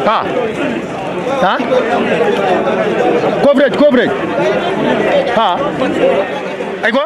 Ha. Ha? Coverage. Ha. I go.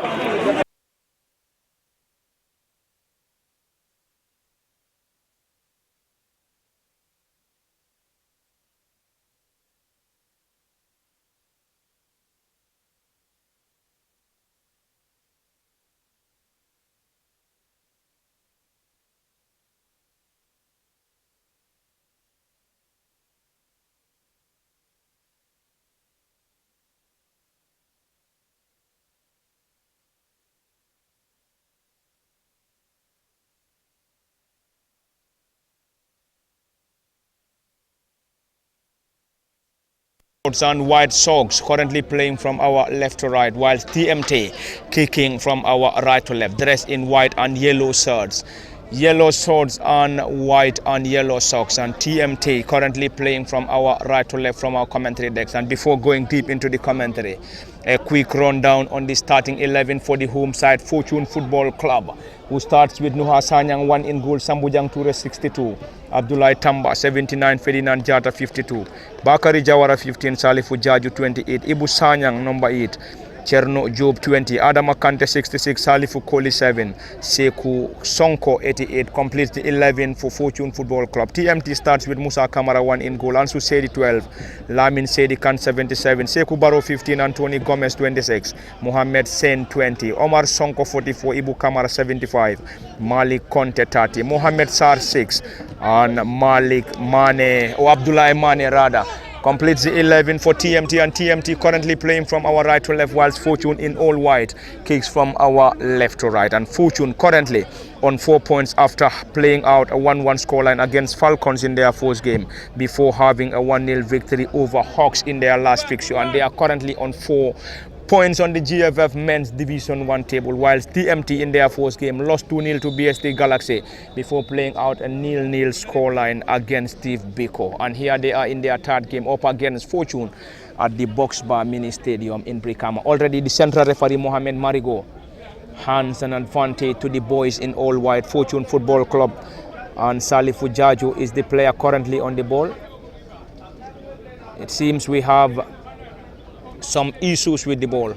And white socks currently playing from our left to right, while TMT kicking from our right to left, dressed in white and yellow shirts. Yellow shorts and white and yellow socks, and TMT currently playing from our right to left from our commentary decks. And before going deep into the commentary, a quick rundown on the starting 11 for the home side Fortune Football Club, who starts with Nuha Sanyang 1 in goal, Sambujang Ture 62, Abdullah Tamba 79, Ferdinand Jata 52, Bakari Jawara 15, Salifu Jaju 28, Ibu Sanyang number 8, Cherno Job 20, Adama Kante 66, Salifu Koli 7, Seku Sonko 88 completes the 11 for Fortune Football Club. TMT starts with Musa Kamara 1 in goal, Ansu Sedi 12, Lamin Sedi Khan 77, Seku Baro 15, Anthony Gomez 26, Mohamed Sen 20, Omar Sonko 44, Ibu Kamara 75, Malik Conte 30, Mohamed Sar 6, and Malik Mane, or Abdullah Mane rather, completes the 11 for TMT, and TMT currently playing from our right to left, whilst Fortune in all white kicks from our left to right. And Fortune currently on 4 points after playing out a 1-1 scoreline against Falcons in their first game before having a 1-0 victory over Hawks in their last fixture, and they are currently on 4 points on the GFF Men's Division 1 table, whilst TMT in their first game lost 2-0 to BST Galaxy before playing out a 0-0 scoreline against Steve Biko. And here they are in their third game up against Fortune at the Box Bar Mini Stadium in Brikama. Already the central referee Mohamed Marigo hands an advantage to the boys in all white Fortune Football Club, and Salifu Jaju is the player currently on the ball. It seems we have some issues with the ball.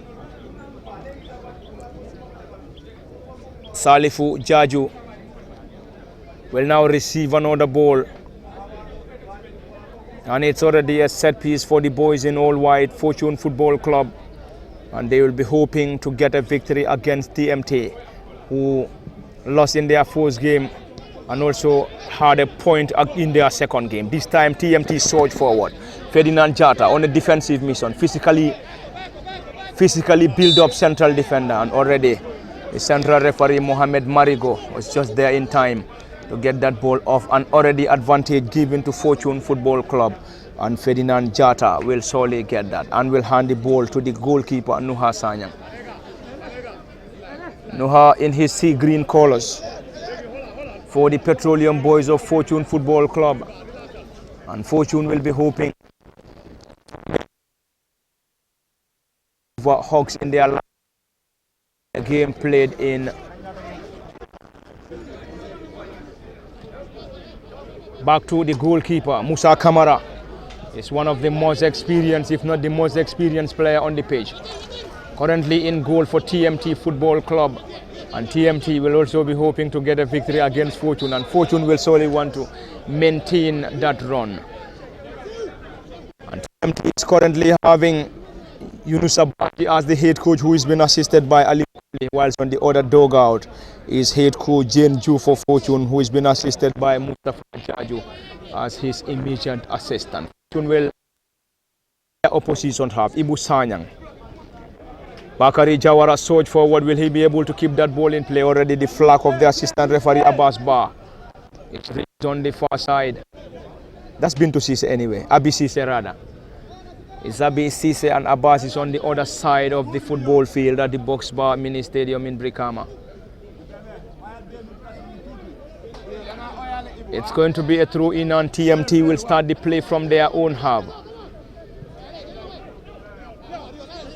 Salifu Jaju will now receive another ball, and it's already a set piece for the boys in all white Fortune Football Club, and they will be hoping to get a victory against TMT, who lost in their first game and also had a point in their second game. This time TMT surged forward. Ferdinand Jata on a defensive mission, physically build up central defender, and already the central referee Mohamed Marigo was just there in time to get that ball off, and already advantage given to Fortune Football Club, and Ferdinand Jata will surely get that and will hand the ball to the goalkeeper Nuha Sanyang. Nuha in his sea green colors for the Petroleum Boys of Fortune Football Club, and Fortune will be hoping for Hawks in their last game played in back to the goalkeeper Musa Kamara. Is one of the most experienced, if not the most experienced player on the pitch. Currently in goal for TMT Football Club, and TMT will also be hoping to get a victory against Fortune, and Fortune will solely want to maintain that run. And TMT is currently having Yunus Abati as the head coach, who has been assisted by Ali, whilst on the other dugout is head coach Jane Ju for Fortune, who has been assisted by Mustafa Jaju as his immediate assistant. Fortune will opposition half Ibu Sanyang. Bakari Jawara surge forward. Will he be able to keep that ball in play? Already the flag of the assistant referee Abbas Bar. It's on the far side. That's been to Sise anyway. Abi Sise rather. It's Abi Sise, and Abbas is on the other side of the football field at the Box Bar Mini Stadium in Brikama. It's going to be a throw in, and TMT will start the play from their own half.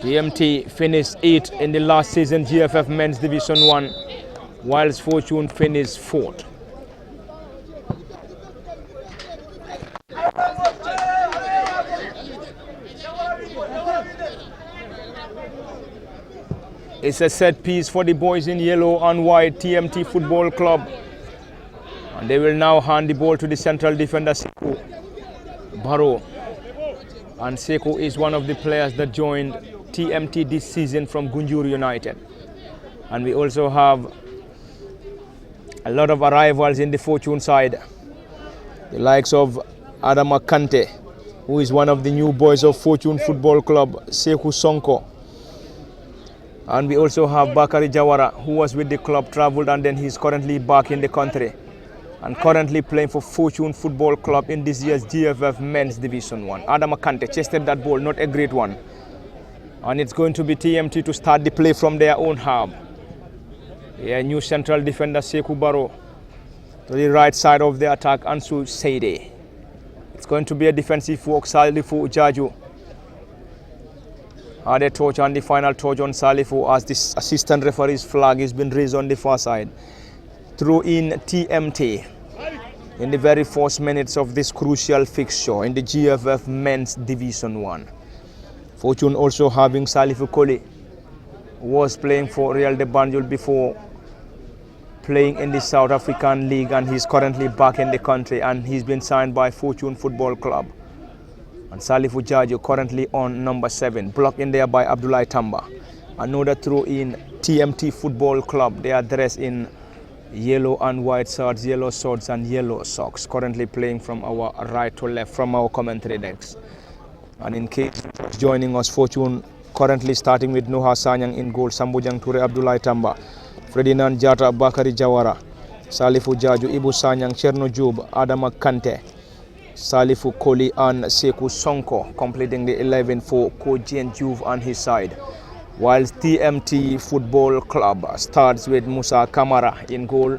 TMT finished 8th in the last season GFF Men's Division 1, whilst Fortune finished 4th. It's a set piece for the boys in yellow and white, TMT Football Club. And they will now hand the ball to the central defender, Sekou Barrow. And Sekou is one of the players that joined TMT this season from Gunjur United. And we also have a lot of arrivals in the Fortune side. The likes of Adama Kante, who is one of the new boys of Fortune Football Club, Sekou Sonko. And we also have Bakari Jawara, who was with the club, traveled, and then he's currently back in the country and currently playing for Fortune Football Club in this year's GFF Men's Division 1. Adam Akante chested that ball, not a great one. And it's going to be TMT to start the play from their own half. Yeah, new central defender Sekou Barrow to the right side of the attack, Ansu Seide. It's going to be a defensive work, Salifu Jaju. Had a touch on the final touch on Salifu as this assistant referee's flag has been raised on the far side. Through in TMT in the very first minutes of this crucial fixture in the GFF Men's Division 1. Fortune also having Salifu Koli, who was playing for Real de Banjul before playing in the South African League, and he's currently back in the country and he's been signed by Fortune Football Club. And Salifu Jaju currently on number 7, blocked in there by Abdullah Tamba. Another throw in TMT Football Club. They are dressed in yellow and white shirts, yellow shorts and yellow socks. Currently playing from our right to left from our commentary decks. And in case joining us, Fortune currently starting with Nuha Sanyang in goal, Sambujang Ture, Abdullah Tamba, Ferdinand Jata, Bakari Jawara, Salifu Jaju, Ibu Sanyang, Cherno Jub, Adama Kante, Salifu Koli and Sekou Sonko completing the 11 for Kojien Juve on his side. Whilst TMT Football Club starts with Musa Kamara in goal,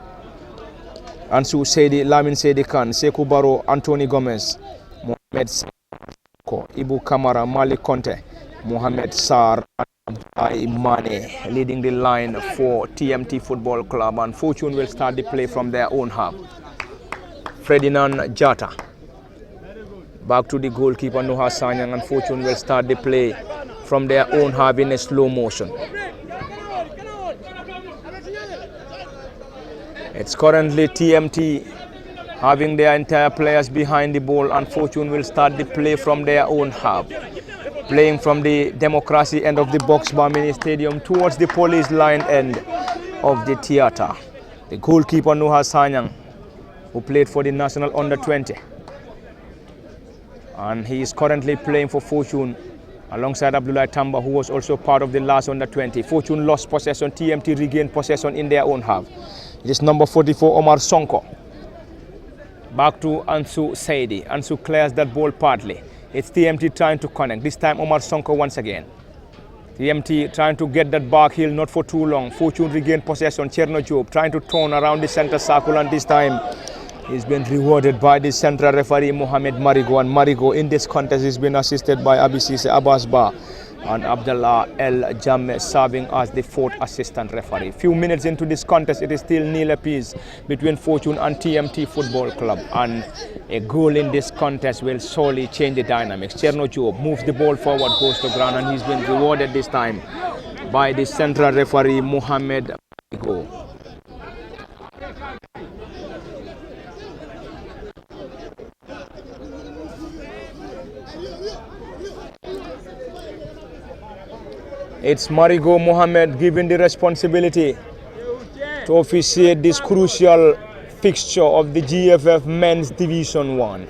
Ansu Seidi, Lamin Seidi Khan, Sekou Barrow, Anthony Gomez, Mohamed Seko, Ibu Kamara, Malik Conte, Mohamed Sar, and Abdullah Mane leading the line for TMT Football Club, and Fortune will start the play from their own half. Ferdinand Jata back to the goalkeeper Nuha Sanyang, and Fortune will start the play from their own half in a slow motion. It's currently TMT having their entire players behind the ball, and Fortune will start the play from their own half. Playing from the Democracy end of the box bar mini stadium towards the police line end of the theatre. The goalkeeper Nuha Sanyang, who played for the national under 20. And he is currently playing for Fortune alongside Abdullah Tamba, who was also part of the last under 20. Fortune lost possession, TMT regained possession in their own half. It is number 44, Omar Sonko. Back to Ansu Saidi. Ansu clears that ball partly. It's TMT trying to connect. This time Omar Sonko once again. TMT trying to get that back heel, not for too long. Fortune regained possession. Cherno Job trying to turn around the center circle, and this time he's been rewarded by the central referee Mohamed Marigo, and Marigo in this contest has been assisted by Abisise Abbas Ba and Abdullah El Jamme serving as the 4th assistant referee. Few minutes into this contest, it is still nil apiece between Fortune and TMT Football Club, and a goal in this contest will surely change the dynamics. Cherno Job moves the ball forward, goes to ground, and he's been rewarded this time by the central referee Mohamed Marigo. It's Marigo Mohamed given the responsibility to officiate this crucial fixture of the GFF Men's Division 1.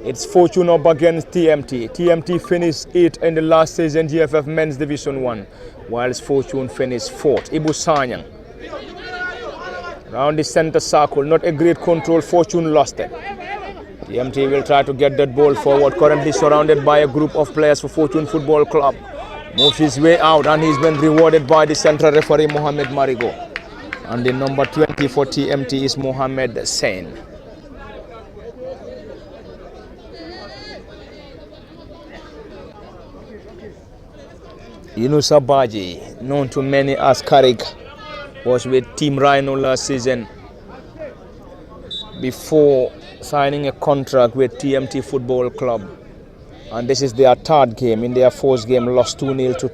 It's Fortune up against TMT. TMT finished 8th in the last season GFF Men's Division 1, whilst Fortune finished 4th. Ibu Sanyang around the center circle, not a great control, Fortune lost it. TMT will try to get that ball forward, currently surrounded by a group of players for Fortune Football Club. Moves his way out, and he's been rewarded by the central referee Mohamed Marigo. And the number 20 for TMT is Mohamed Sen. Yunus Abaji, known to many as Carrick, was with Team Rhino last season before signing a contract with TMT Football Club. And this is their third game. In their fourth game, lost 2-0 to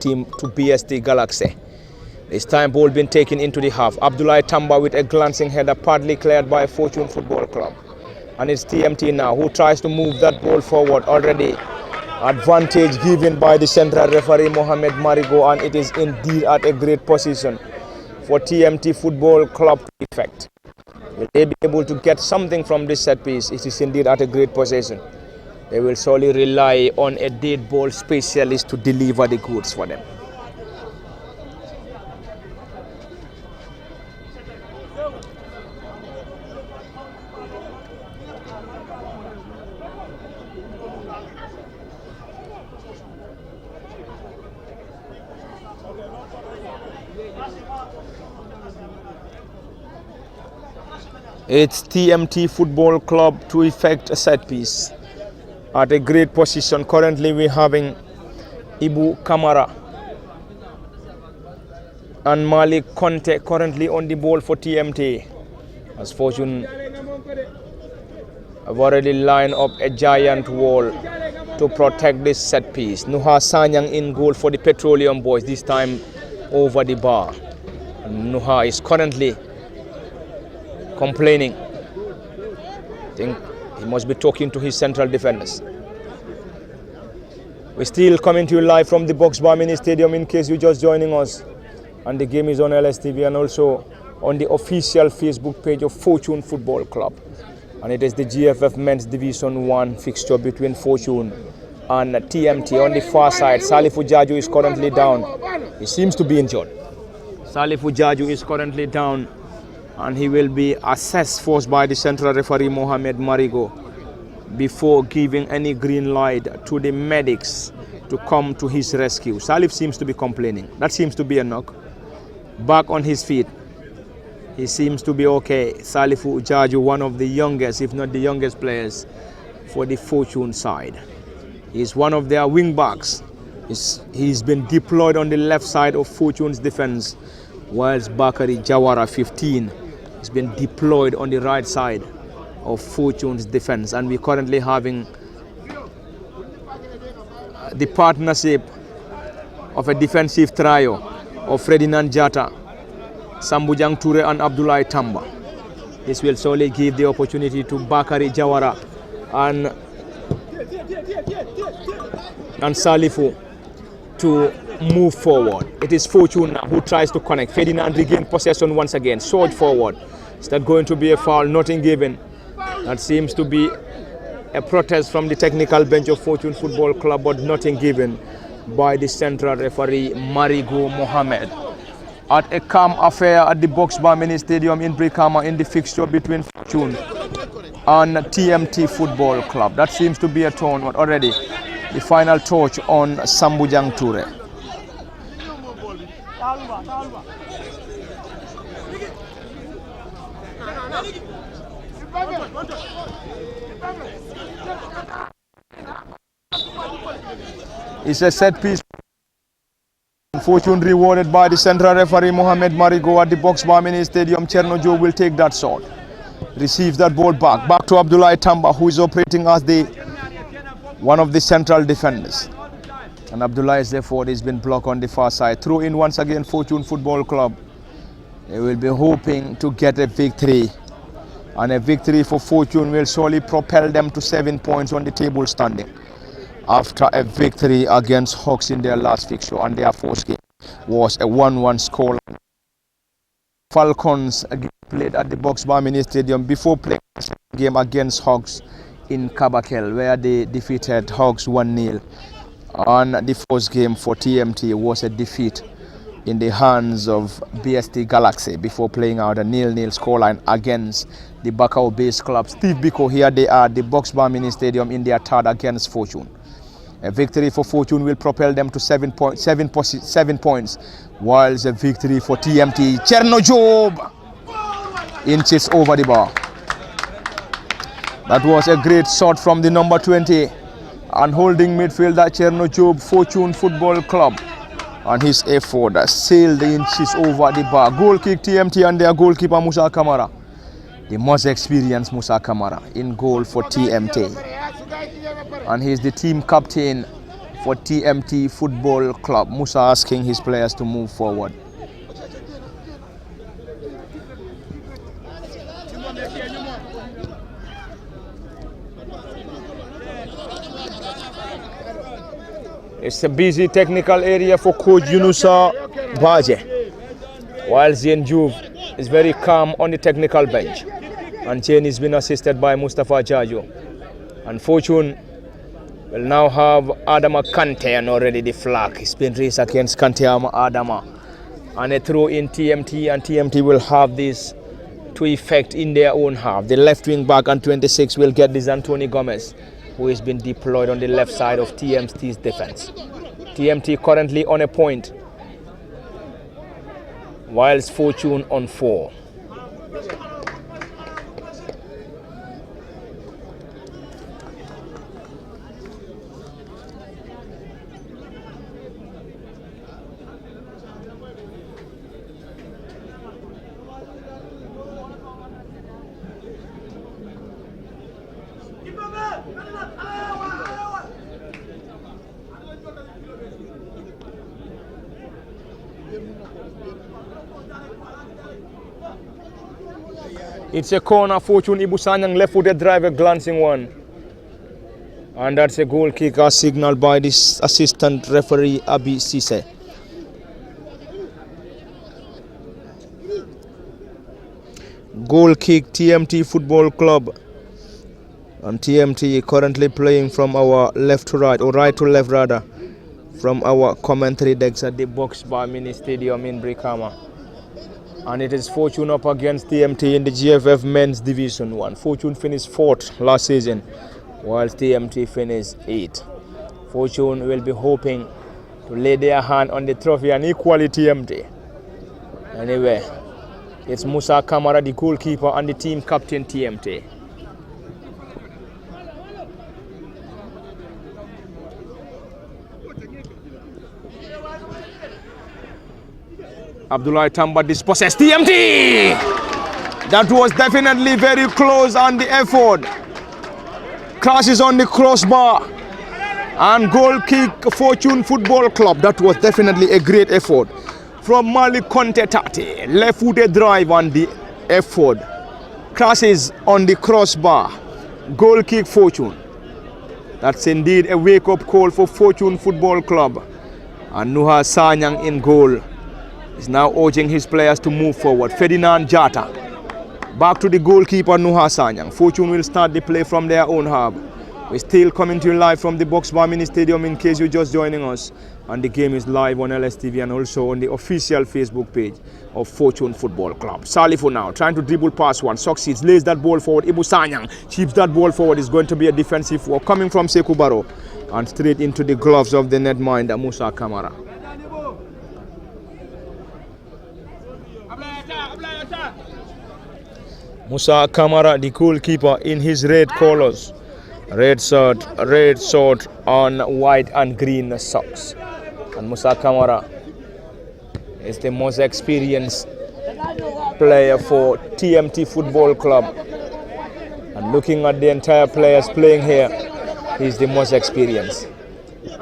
BST Galaxy. This time ball been taken into the half. Abdullah Tamba with a glancing header, partly cleared by Fortune Football Club. And it's TMT now who tries to move that ball forward already. Advantage given by the central referee Mohamed Marigo, and it is indeed at a great position for TMT Football Club to effect. Will they be able to get something from this set piece? It is indeed at a great position. They will solely rely on a dead ball specialist to deliver the goods for them. It's TMT Football Club to effect a set piece at a great position. Currently we're having Ibu Kamara and Malik Conte currently on the ball for TMT. As Fortune have already lined up a giant wall to protect this set piece. Nuha Sanyang in goal for the Petroleum Boys, this time over the bar. And Nuha is currently complaining. I think he must be talking to his central defenders. We're still coming to you live from the Box Bar Mini Stadium in case you're just joining us. And the game is on LSTV and also on the official Facebook page of Fortune Football Club. And it is the GFF Men's Division 1 fixture between Fortune and TMT. On the far side, Salifu Jaju is currently down. He seems to be injured. Salifu Jaju is currently down, and he will be assessed first by the central referee Mohamed Marigo before giving any green light to the medics to come to his rescue. Salif seems to be complaining. That seems to be a knock. Back on his feet. He seems to be okay. Salifu Jaju, one of the youngest, if not the youngest players for the Fortune side. He's one of their wing backs. He's been deployed on the left side of Fortune's defense, whilst Bakari Jawara, 15, has been deployed on the right side of Fortune's defense. And we're currently having the partnership of a defensive trio of Ferdinand Jata, Sambujang Toure and Abdullah Tamba. This will solely give the opportunity to Bakari Jawara and Salifu to move forward. It is Fortune now who tries to connect. Ferdinand regained possession once again. Surge forward. Is that going to be a foul? Nothing given. That seems to be a protest from the technical bench of Fortune Football Club, but nothing given by the central referee Marigo Mohamed. At a calm affair at the Box Bar Mini Stadium in Brikama in the fixture between Fortune and TMT Football Club. That seems to be a turn, but already the final touch on Sambujang Toure. It's a set piece. Fortune rewarded by the central referee Mohamed Marigo at the Box Bar Mini Stadium. Chernojo will take that shot. Receives that ball back to Abdullah Tamba, who is operating as one of the central defenders. And Abdullah's effort has been blocked on the far side. Throw in once again Fortune Football Club. They will be hoping to get a victory. And a victory for Fortune will surely propel them to 7 points on the table standing, after a victory against Hawks in their last fixture, and their first game was a 1-1 score. Falcons played at the Box Bar Mini Stadium before playing a game against Hawks in Kabakel, where they defeated Hawks 1-0. And the first game for TMT was a defeat in the hands of BST Galaxy before playing out a 0-0 scoreline against the Bakau-based club Steve Biko. Here they are at the Box Bar Mini Stadium in their third against Fortune. A victory for Fortune will propel them to 7 points, whilst a victory for TMT, Chernojob, inches over the bar. That was a great shot from the number 20 and holding midfielder Chernojob, Fortune Football Club. and his effort sailed the inches over the bar. Goal kick TMT and their goalkeeper Musa Kamara. The most experienced Musa Kamara in goal for TMT. And he's the team captain for TMT Football Club. Musa asking his players to move forward. It's a busy technical area for Coach Yunusa Baje, while Zain Juve is very calm on the technical bench. And Jane is being assisted by Mustafa Jajo. And Fortune will now have Adama Kante, and already the flag is being raised against Kante Adama. And a throw in TMT, and TMT will have this to effect in their own half. The left wing back on 26 will get this Anthony Gomez, who has been deployed on the left side of TMT's defense. TMT currently on a point, whilst Fortune on 4. It's a corner. Fortune Ibusanyang left-footed driver, glancing one. And that's a goal kick as signaled by this assistant referee Abi Sise. Goal kick TMT Football Club. And TMT currently playing from our left to right, or right to left rather, from our commentary decks at the Box Bar Mini Stadium in Brikama. And it is Fortune up against TMT in the GFF Men's Division 1. Fortune finished 4th last season, whilst TMT finished 8th. Fortune will be hoping to lay their hand on the trophy, and equally TMT. Anyway, it's Musa Kamara, the goalkeeper, and the team captain TMT. Abdullah Tamba dispossessed TMT. That was definitely very close on the effort. Crashes on the crossbar. And goal kick Fortune Football Club. That was definitely a great effort. From Malik Conte Tati. Left-footed drive on the effort. Crashes on the crossbar. Goal kick Fortune. That's indeed a wake-up call for Fortune Football Club. And Nuha Sanyang in goal is now urging his players to move forward. Ferdinand Jata back to the goalkeeper Nuha Sanyang. Fortune will start the play from their own half. We're still coming to you live from the Box Bar Mini Stadium in case you're just joining us. And the game is live on LSTV and also on the official Facebook page of Fortune Football Club. Salifu now trying to dribble past one, succeeds, lays that ball forward. Ibu Sanyang chips that ball forward. Is going to be a defensive work coming from Sekou Barrow and straight into the gloves of the netminder Musa Kamara. Musa Kamara, the goalkeeper, in his red colors. Red shirt on white and green socks. And Musa Kamara is the most experienced player for TMT Football Club. And looking at the entire players playing here, he's the most experienced.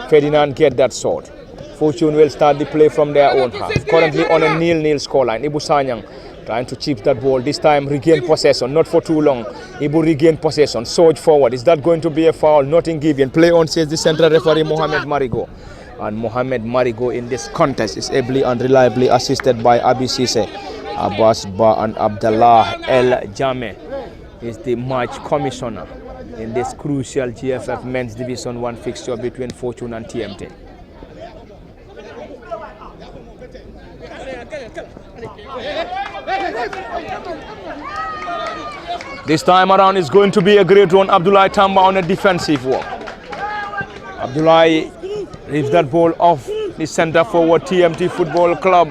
Ferdinand get that sword. Fortune will start the play from their own half. Currently on a 0-0 scoreline. Ibu Sanyang trying to chip that ball. This time regain possession. Not for too long. Ibu regain possession. Surge forward. Is that going to be a foul? Nothing given. Play on, says the central referee Mohamed Marigo. And Mohamed Marigo in this contest is ably and reliably assisted by Abi Sise, Abbas Ba and Abdallah El Jame is the match commissioner in this crucial GFF Men's Division 1 fixture between Fortune and TMT. This time around is going to be a great run. Abdullah Tamba on a defensive walk. Abdullah leaves that ball off the center forward TMT Football Club.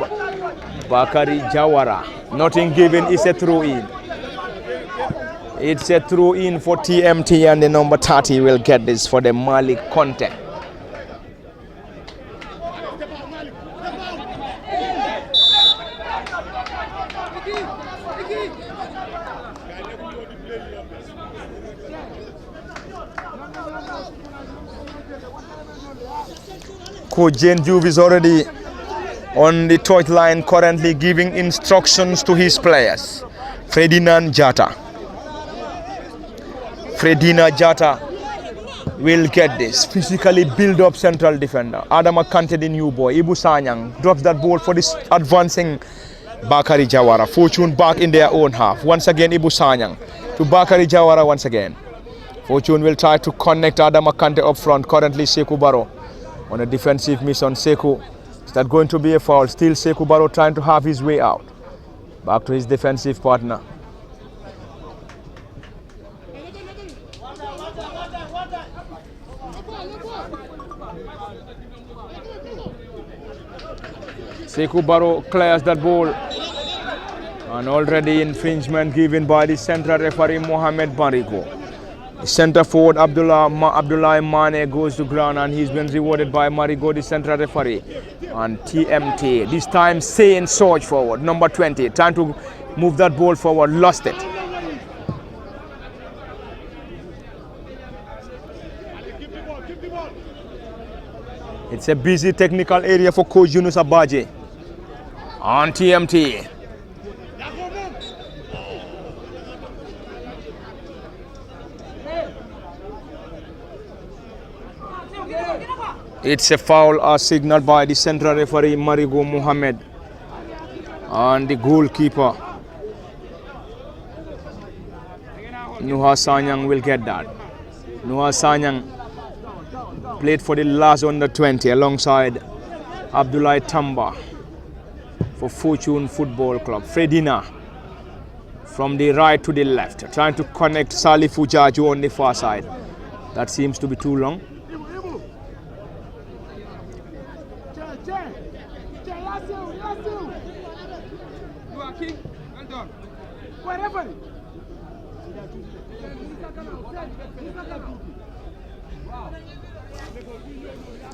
Bakari Jawara. Nothing given, is a throw-in. It's a throw-in for TMT, and the number 30 will get this for the Malik Conte. Coach Jane Juve is already on the touchline, currently giving instructions to his players. Ferdinand Jata will get this. Physically build up central defender. Adama Kante, the new boy. Ibu Sanyang drops that ball for this advancing Bakari Jawara. Fortune back in their own half. Once again, Ibu Sanyang to Bakari Jawara once again. Fortune will try to connect Adama Kante up front. Currently, Sekou Barrow on a defensive mission. Sekou, is that going to be a foul? Still Sekou Barrow trying to have his way out. Back to his defensive partner. Sekou Barrow clears that ball. And already infringement given by the central referee Mohamed Marigo. The centre forward Abdullah Mane goes to ground and he's been rewarded by Marigo, the central referee. And TMT, this time Saint surge forward, number 20, trying to move that ball forward, lost it. It's a busy technical area for Coach Yunus Abaje on TMT. It's a foul as signaled by the central referee Marigo Mohamed and the goalkeeper Nuha Sanyang will get that. Nuha Sanyang played for the last under 20 alongside Abdullah Tamba for Fortune Football Club. Fredina from the right to the left, trying to connect Salifu Jaju on the far side. That seems to be too long.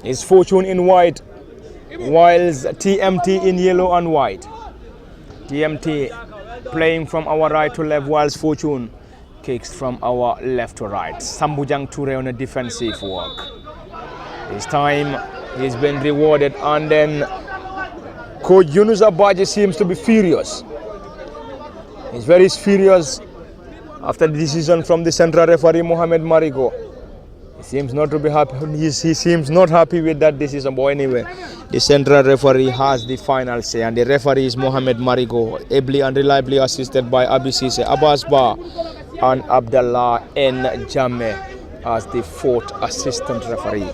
It's Fortune in white, whilst TMT in yellow and white. TMT playing from our right to left, whilst Fortune kicks from our left to right. Sambujang Toure on a defensive work. This time he's been rewarded, and then Coach Yunus Abaje seems to be furious. He's very furious after the decision from the central referee Mohamed Marigo. He seems not to be happy. He seems not happy with that decision. But anyway, the central referee has the final say, and the referee is Mohamed Marigo, ably and reliably assisted by Abisise Abbas Ba and Abdallah N. Jammeh as the fourth assistant referee.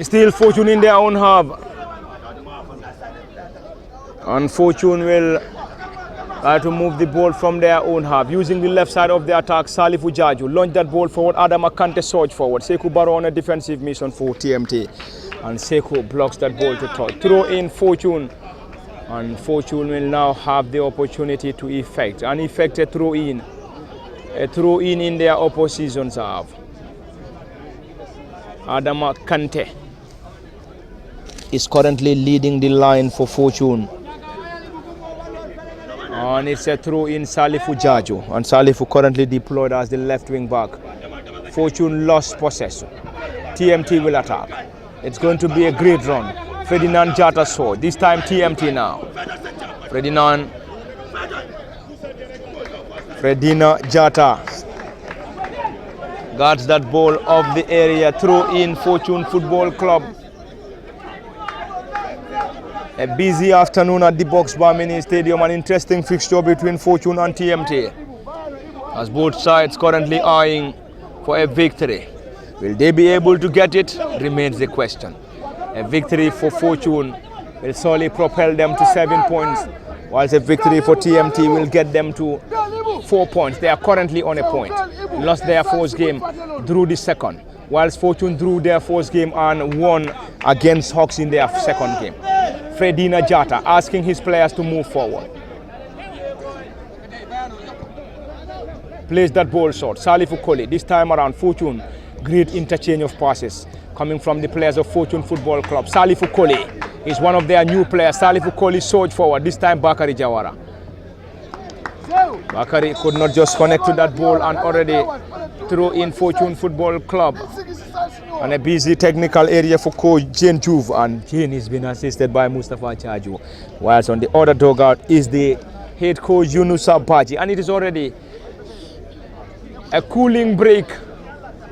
Still Fortune in their own half, and Fortune will try to move the ball from their own half using the left side of the attack. Salifu Jaju launch that ball forward. Adama Kante surge forward. Sekou Barrow on a defensive mission for TMT, and Sekou blocks that ball to touch. Throw in Fortune, and Fortune will now have the opportunity to effect a throw in in their opposition's half. Adama Kante is currently leading the line for Fortune, and it's a throw in Salifu Jaju, and Salifu currently deployed as the left wing back. Fortune lost possession. TMT will attack. It's going to be a great run. Ferdinand Jata saw. This time TMT now. Ferdinand Jata guards that ball of the area. Throw in Fortune Football Club. A busy afternoon at the Box Bar Mini Stadium. An interesting fixture between Fortune and TMT, as both sides currently eyeing for a victory. Will they be able to get it? Remains the question. A victory for Fortune will solely propel them to 7 points, whilst a victory for TMT will get them to 4 points. They are currently on a point. Lost their first game, drew the second, whilst Fortune drew their first game and won against Hawks in their second game. Fredina Jata asking his players to move forward. Plays that ball short. Salifu Koli. This time around, Fortune, great interchange of passes coming from the players of Fortune Football Club. Salifu Koli is one of their new players. Salifu Koli surged forward. This time Bakari Jawara. Bakari could not just connect to that ball and already throw in Fortune Football Club. And a busy technical area for coach Jane Juve, and Jane is being assisted by Mustafa Chaju, whilst on the other dugout is the head coach Yunusa Baji, and it is already a cooling break,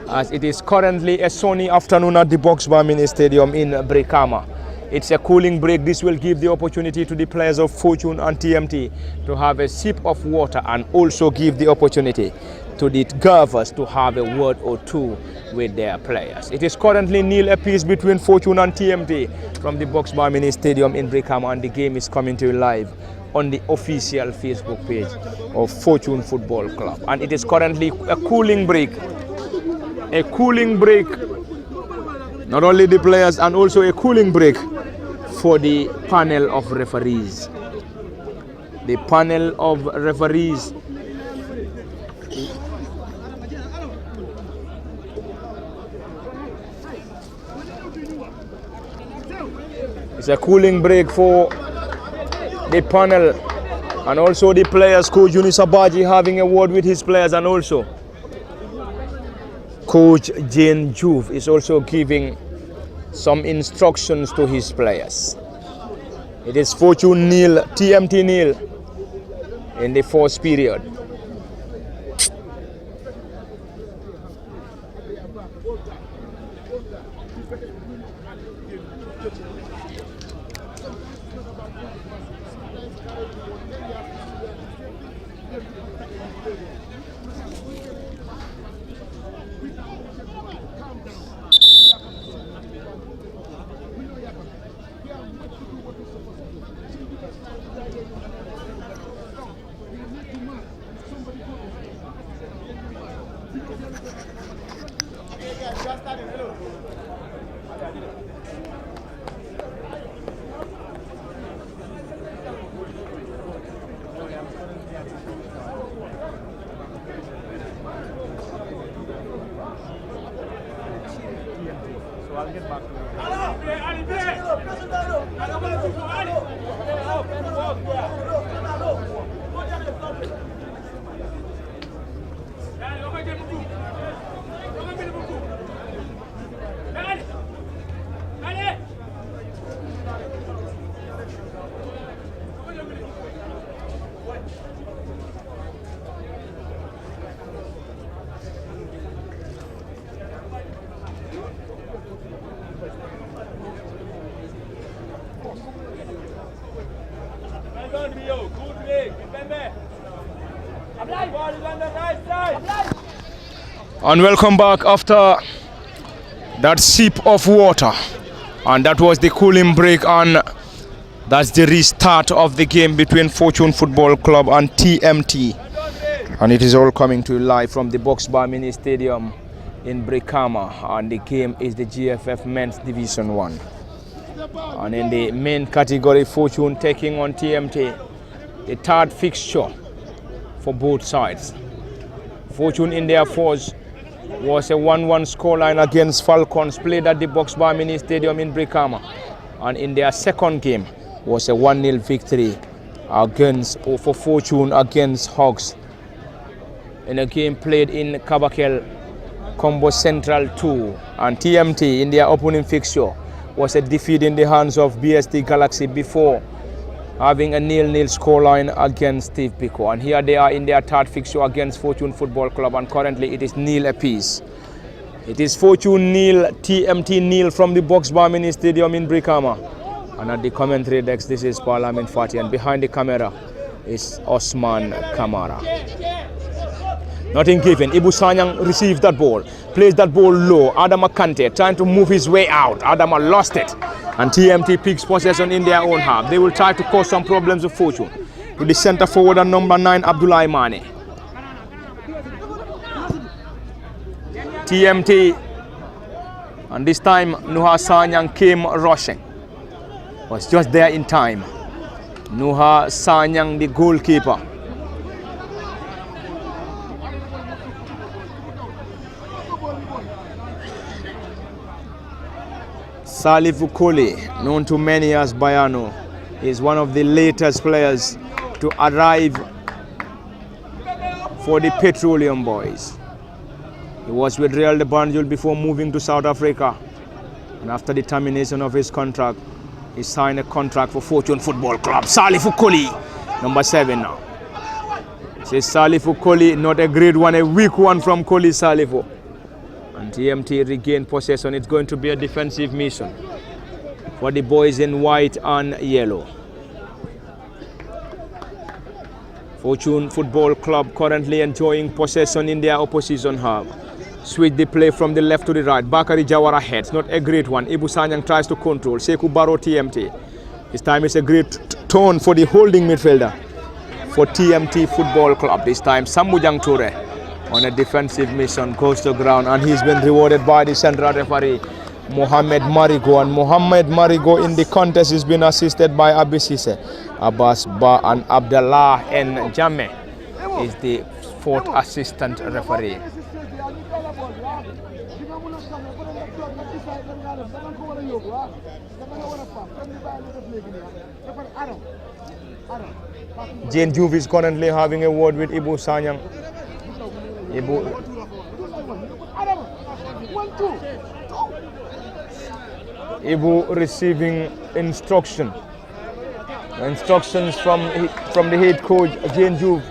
as it is currently a sunny afternoon at the Box Bar Mini Stadium in Brikama. It's a cooling break. This will give the opportunity to the players of Fortune and TMT to have a sip of water, and also give the opportunity to the Gavas to have a word or two with their players. It is currently nil apiece between Fortune and TMT from the Box Bar Mini Stadium in Brikama, and the game is coming to you live on the official Facebook page of Fortune Football Club. And it is currently a cooling break. A cooling break. Not only the players, and also a cooling break for the panel of referees. The panel of referees. It's a cooling break for the panel, and also the players. Coach Yunis Abaji having a word with his players, and also Coach Jane Juve is also giving some instructions to his players. It is Fortune nil, TMT nil in the first period. And welcome back after that sip of water, and that was the cooling break, and that's the restart of the game between Fortune Football Club and TMT, and it is all coming to you live from the Box Bar Mini Stadium in Brikama, and the game is the GFF Men's Division 1, and in the main category, Fortune taking on TMT, the third fixture for both sides. Fortune in their fours was a 1-1 scoreline against Falcons, played at the Box Bar Mini Stadium in Brikama, and in their second game was a 1-0 victory for Fortune against Hawks in a game played in Kabakel Combo Central 2. And TMT in their opening fixture was a defeat in the hands of BST Galaxy before having a 0-0 scoreline against Steve Biko. And here they are in their third fixture against Fortune Football Club, and currently it is 0 apiece. It is Fortune 0, TMT 0 from the Box Bar Mini Stadium in Brikama. And at the commentary desk, this is Parliament Fati, and behind the camera is Osman Kamara. Nothing given. Ibu Sanyang receives that ball, plays that ball low. Adama Kante trying to move his way out. Adama lost it. And TMT picks possession in their own half. They will try to cause some problems of Fortune. To the center forward and number 9, Abdullah Mane. TMT. And this time, Nuha Sanyang came rushing. Was just there in time. Nuha Sanyang, the goalkeeper. Salifu Koli, known to many as Bayano, is one of the latest players to arrive for the Petroleum Boys. He was with Real de Banjul before moving to South Africa, and after the termination of his contract, he signed a contract for Fortune Football Club. Salifu Koli, number 7 now. Says Salifu Koli, not a great one, a weak one from Koli Salifu. And TMT regain possession. It's going to be a defensive mission for the boys in white and yellow. Fortune Football Club currently enjoying possession in their opposition half. Switch the play from the left to the right. Bakari Jawara heads, not a great one. Ibu Sanyang tries to control. Sekou Baro TMT. This time it's a great turn for the holding midfielder for TMT Football Club. This time Sambujang Toure on a defensive mission goes to ground, and he's been rewarded by the central referee Mohamed Marigo. And Mohamed Marigo in the contest has been assisted by Abisise Abbas Ba, and Abdallah N. Jame is the 4th assistant referee. Jane Juve is currently having a word with Ibu Sanyang. Ibu receiving instructions from the head coach Jane Juve.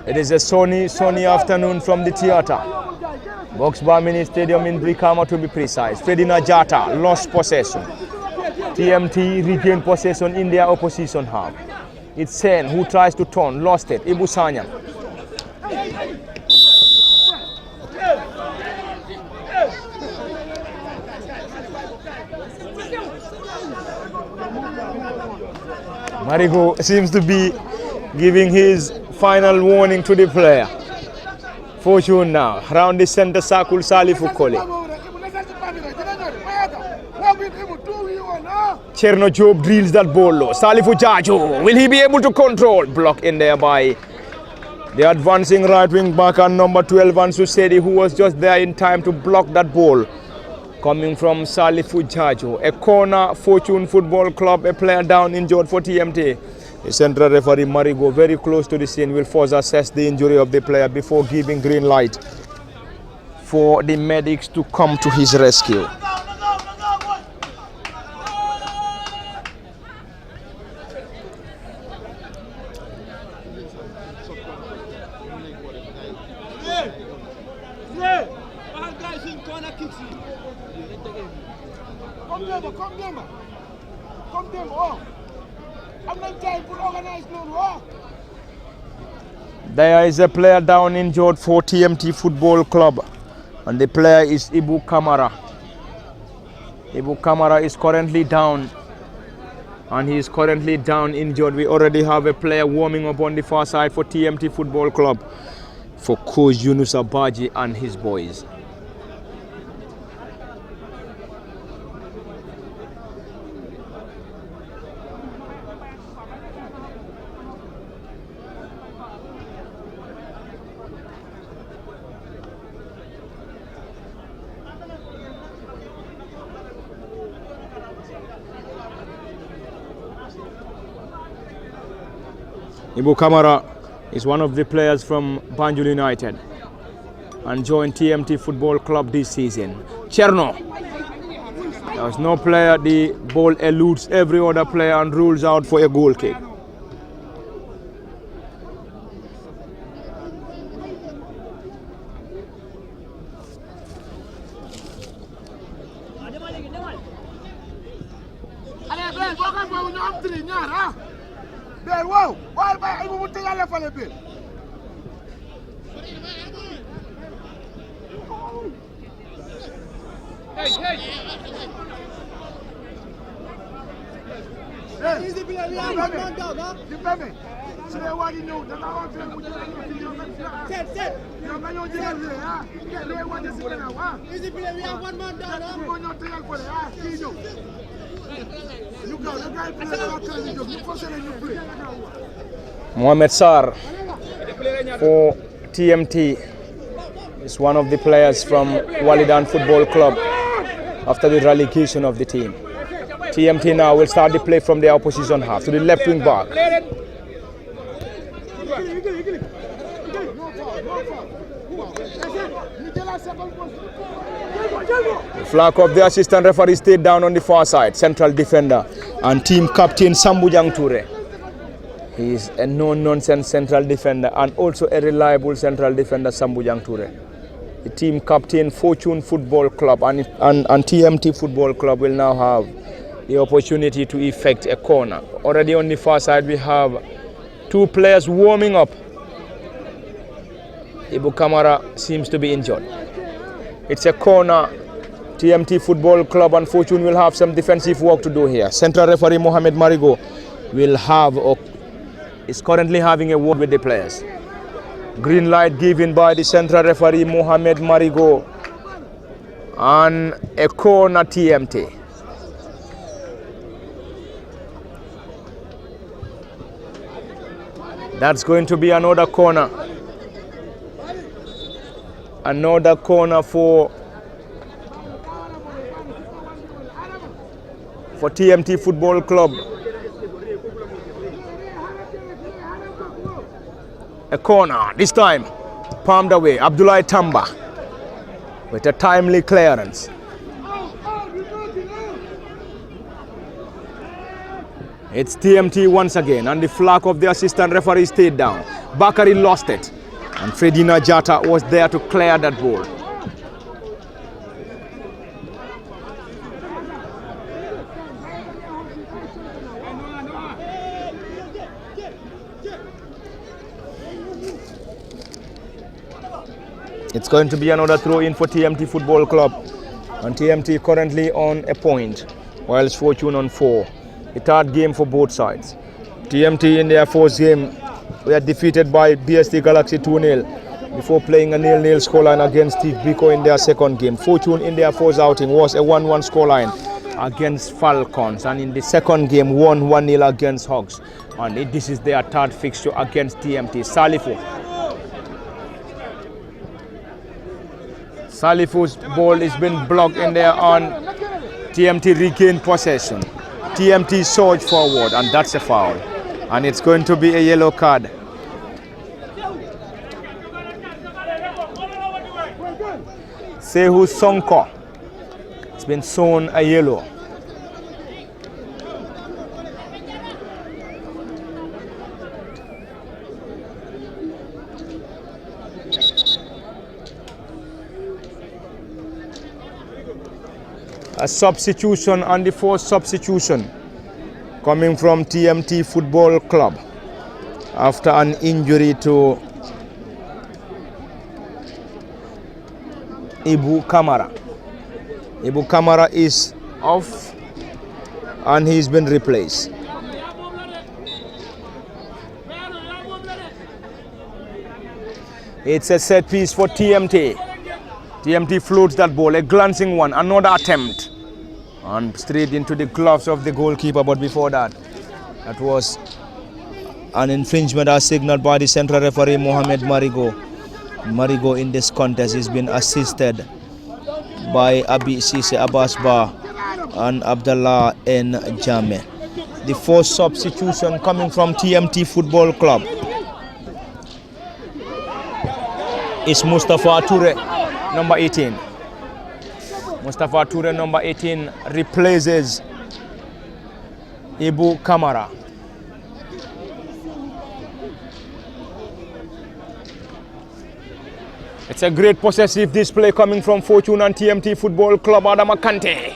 It is a sunny afternoon from the theatre. Box Bar Mini Stadium in Brikama, to be precise. Ferdinand Jata lost possession. TMT regained possession in their opposition half. It's Sen who tries to turn, lost it. Ibu Sanyang. Marigo seems to be giving his final warning to the player. Fortune now, around the center circle, Salifu Koli. Cherno Job drills that ball low. Salifu Jajo, will he be able to control? Block in there by the advancing right wing back and number 12, Ansu Sedi, who was just there in time to block that ball coming from Salifu Jajo. A corner, Fortune Football Club, a player down injured for TMT. The central referee Marigo, very close to the scene, will first assess the injury of the player before giving green light for the medics to come to his rescue. There is a player down injured for TMT Football Club, and the player is Ibu Kamara. Ibu Kamara is currently down, and he is currently down injured. We already have a player warming up on the far side for TMT Football Club for Coach Yunus Abaji and his boys. Ibu Kamara is one of the players from Banjul United. and joined TMT Football Club this season. Cherno. There was no player, the ball eludes every other player and rules out for a goal kick. Mohamed Sarr for TMT is one of the players from Walidan Football Club after the relegation of the team. TMT now will start the play from the opposition half to the left wing back. The flag of the assistant referee stayed down on the far side. Central defender and team captain Sambujang Toure. He is a no-nonsense central defender and also a reliable central defender, Sambujang Toure. The team captain Fortune Football Club and TMT Football Club will now have the opportunity to effect a corner. Already on the far side we have two players warming up. Ibu Kamara seems to be injured. It's a corner. TMT Football Club and Fortune will have some defensive work to do here. Central referee Mohamed Marigo will have or is currently having a word with the players. Green light given by the central referee Mohamed Marigo and a corner TMT. That's going to be another corner. Another corner for TMT Football Club. A corner, this time palmed away. Abdullah Tamba with a timely clearance. It's TMT once again, and the flag of the assistant referee stayed down. Bakari lost it, and Fredina Jata was there to clear that ball. It's going to be another throw-in for TMT Football Club, and TMT currently on a point, whilst Fortune on 4. A third game for both sides. TMT in their first game were defeated by BST Galaxy 2-0 before playing a 0-0 scoreline against Biko in their second game. Fortune in their first outing was a 1-1 scoreline against Falcons, and in the second game won 1-0 against Hawks. And this is their third fixture against TMT. Salifu's ball has been blocked in there, and TMT regained possession. TMT surged forward, and that's a foul. And it's going to be a yellow card. Sehu Sonko. It's been shown a yellow. A substitution, and the first substitution coming from TMT Football Club after an injury to Ibu Kamara. Ibu Kamara is off and he's been replaced. It's a set piece for TMT. TMT floats that ball, a glancing one, another attempt, and straight into the gloves of the goalkeeper. But before that, that was an infringement as signaled by the central referee Mohamed Marigo. Marigo in this contest has been assisted by Abi Sise Abbasba and Abdullah N. Jame. The first substitution coming from TMT Football Club. is Mustafa Toure, number 18. Mustafa Toure, number 18, replaces Ibu Kamara. It's a great possessive display coming from Fortune and TMT Football Club. Adama Kante.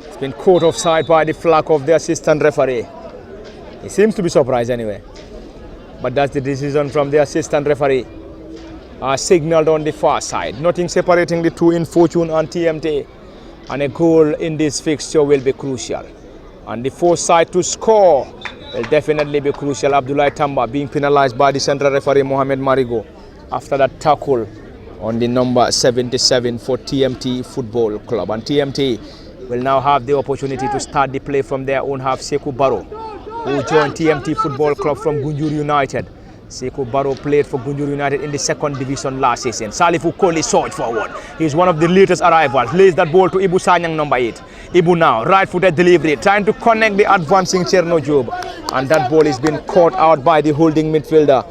It's been caught offside by the flag of the assistant referee. He seems to be surprised anyway. But that's the decision from the assistant referee. Signaled on the far side. Nothing separating the two in Fortune and TMT. And a goal in this fixture will be crucial. And the fourth side to score will definitely be crucial. Abdoulaye Tamba being penalized by the central referee Mohamed Marigo after that tackle on the number 77 for TMT Football Club. And TMT will now have the opportunity to start the play from their own half. Sekou Barrow, who joined TMT Football Club from Gunjur United. Sekou Barrow played for Gunjur United in the second division last season. Salifou Koli surged forward. He's one of the latest arrivals. Lays that ball to Ibu Sanyang, number 8. Ibu now, right-footed delivery, trying to connect the advancing Cherno Job. And that ball is being caught out by the holding midfielder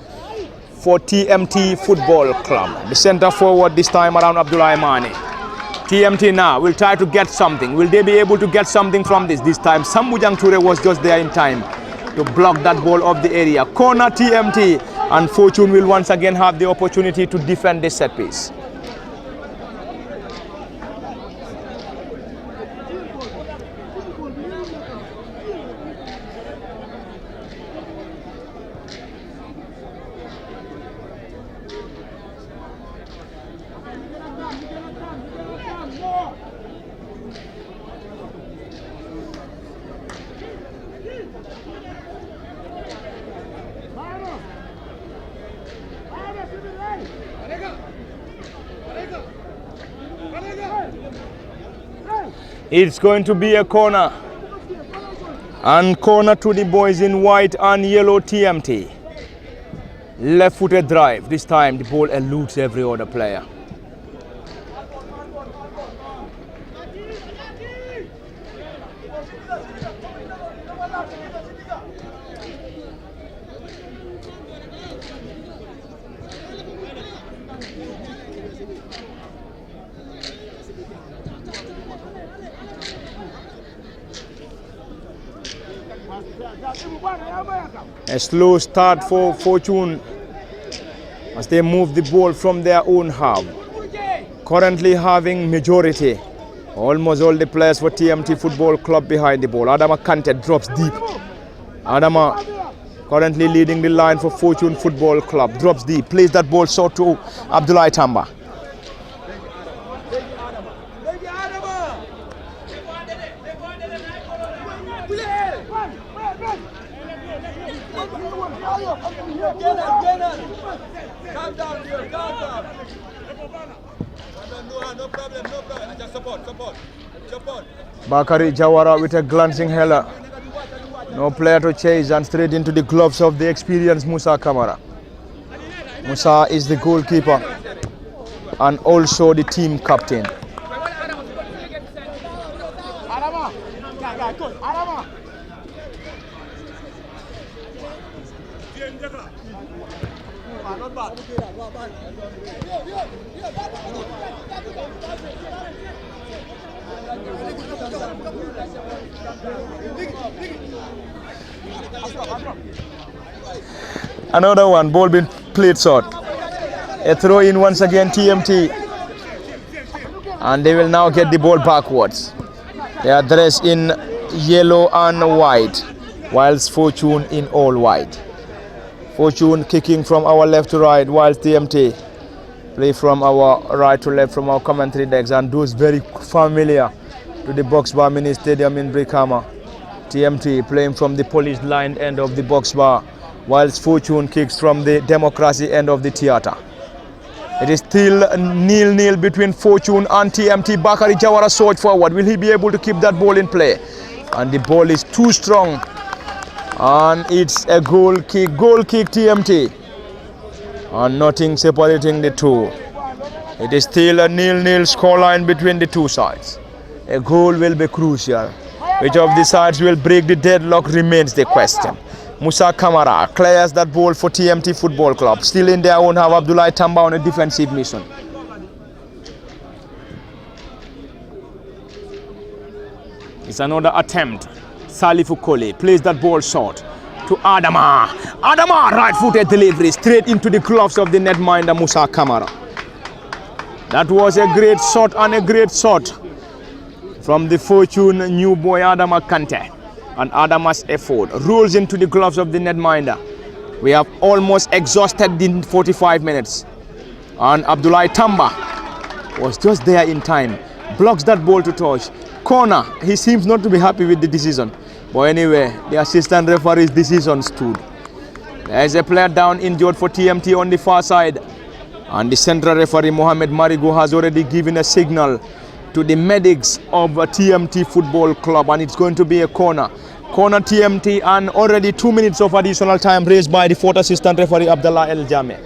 for TMT Football Club. The centre forward this time around, Abdoulaye Mane. TMT now will try to get something. Will they be able to get something from this? This time, Sambujang Toure was just there in time to block that ball off the area. Corner TMT, and Fortune will once again have the opportunity to defend this set piece. It's going to be a corner. And corner to the boys in white and yellow TMT. Left-footed drive. This time the ball eludes every other player. A slow start for Fortune as they move the ball from their own half. Currently having majority. Almost all the players for TMT Football Club behind the ball. Adama Kante drops deep. Adama currently leading the line for Fortune Football Club. Drops deep. Plays that ball short to Abdoulaye Tamba. Calm down, dear. Calm down. No problem. Just support. Bakari Jawara with a glancing header. No player to chase and straight into the gloves of the experienced Musa Kamara. Musa is the goalkeeper and also the team captain. Another one, ball being played short. A throw in once again, TMT. And they will now get the ball backwards. They are dressed in yellow and white, whilst Fortune in all white. Fortune kicking from our left to right, whilst TMT play from our right to left from our commentary decks, and those very familiar to the Box Bar Mini Stadium in Brikama. TMT playing from the polished lined end of the box bar, whilst Fortune kicks from the democracy end of the theatre. It is still 0-0 between Fortune and TMT. Bakari Jawara surged forward. Will he be able to keep that ball in play? And the ball is too strong. And it's a goal kick TMT. And nothing separating the two. It is still a 0-0 scoreline between the two sides. A goal will be crucial. Which of the sides will break the deadlock remains the question. Musa Kamara clears that ball for TMT Football Club. Still in their own half, Abdullah Tamba on a defensive mission. It's another attempt. Salifu Kole plays that ball short to Adama. Adama, right-footed delivery straight into the gloves of the netminder Musa Kamara. That was a great shot and a great shot from the Fortune new boy Adama Kante. And Adama's effort rolls into the gloves of the netminder. We have almost exhausted the 45 minutes. And Abdullah Tamba was just there in time. Blocks that ball to touch. Corner, he seems not to be happy with the decision. But anyway, the assistant referee's decision stood. There's a player down injured for TMT on the far side. And the central referee Mohamed Marigo has already given a signal to the medics of TMT Football Club, and it's going to be a corner. Corner TMT, and already 2 minutes of additional time raised by the fourth assistant referee Abdullah El Jame.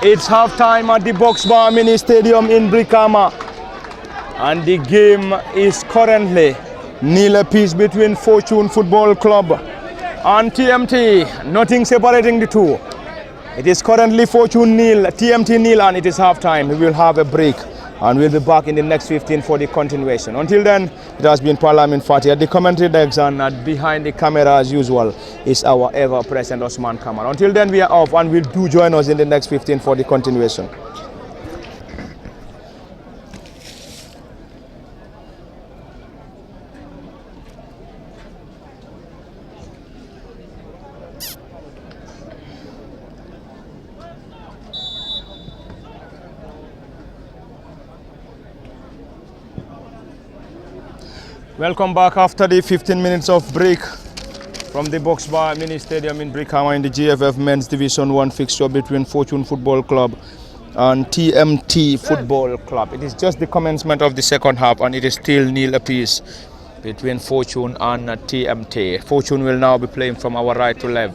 It's half-time at the Boxbar Mini Stadium in Brikama, and the game is currently nil apiece between Fortune Football Club and TMT. Nothing separating the two. It is currently Fortune nil, TMT nil, and it is half-time. We will have a break, and we'll be back in the next 15 for the continuation. Until then, it has been Parliament Fatih at the commentary decks, and behind the camera as usual is our ever-present Osman Kamal. Until then, we are off, and will do join us in the next 15 for the continuation. Welcome back after the 15 minutes of break from the Boxbar Mini Stadium in Brikama in the GFF Men's Division 1 fixture between Fortune Football Club and TMT Football Club. It is just the commencement of the second half, and it is still nil apiece between Fortune and TMT. Fortune will now be playing from our right to left,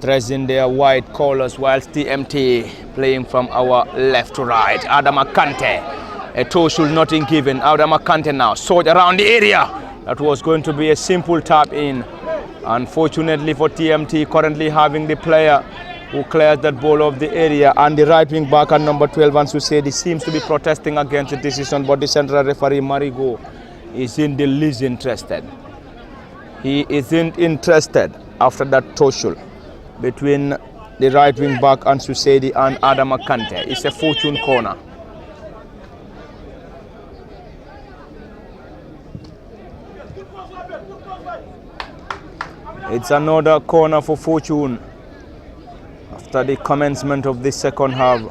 dressed in their white colours, whilst TMT playing from our left to right. Adama Kante. A toe should not be given. Adama Kante now sought around the area. That was going to be a simple tap in. Unfortunately for TMT, currently having the player who clears that ball of the area, and the right wing back at number 12, Ansu Sedi, seems to be protesting against the decision, but the central referee Marigo is in the least interested. He isn't interested after that tussle between the right wing back Ansu Sedi and Adama Kante. It's a Fortune corner. It's another corner for Fortune after the commencement of the second half.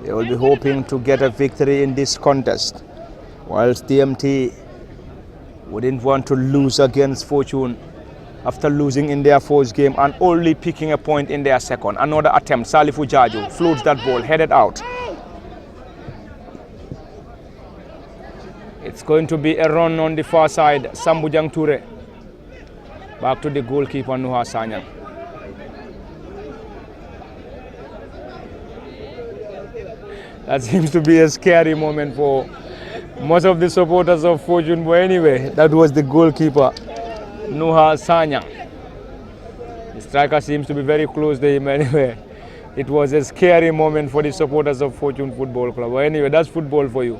They will be hoping to get a victory in this contest, whilst TMT wouldn't want to lose against Fortune after losing in their first game and only picking a point in their second. Another attempt. Salifu Jaju floats that ball, headed out. It's going to be a run on the far side. Sambujang Ture. Back to the goalkeeper, Nuha Sanyang. That seems to be a scary moment for most of the supporters of Fortune. But anyway, that was the goalkeeper, Nuha Sanyang. The striker seems to be very close to him anyway. It was a scary moment for the supporters of Fortune Football Club. But anyway, that's football for you.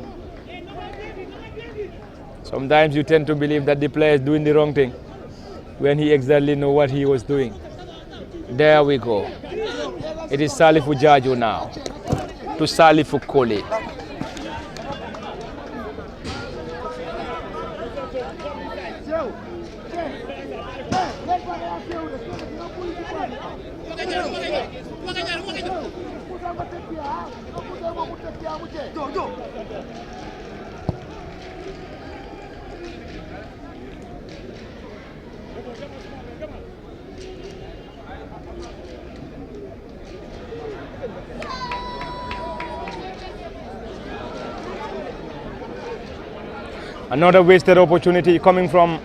Sometimes you tend to believe that the player is doing the wrong thing when he exactly know what he was doing. There we go. It is Salifu Jaju now to Salifu Kole. Another wasted opportunity coming from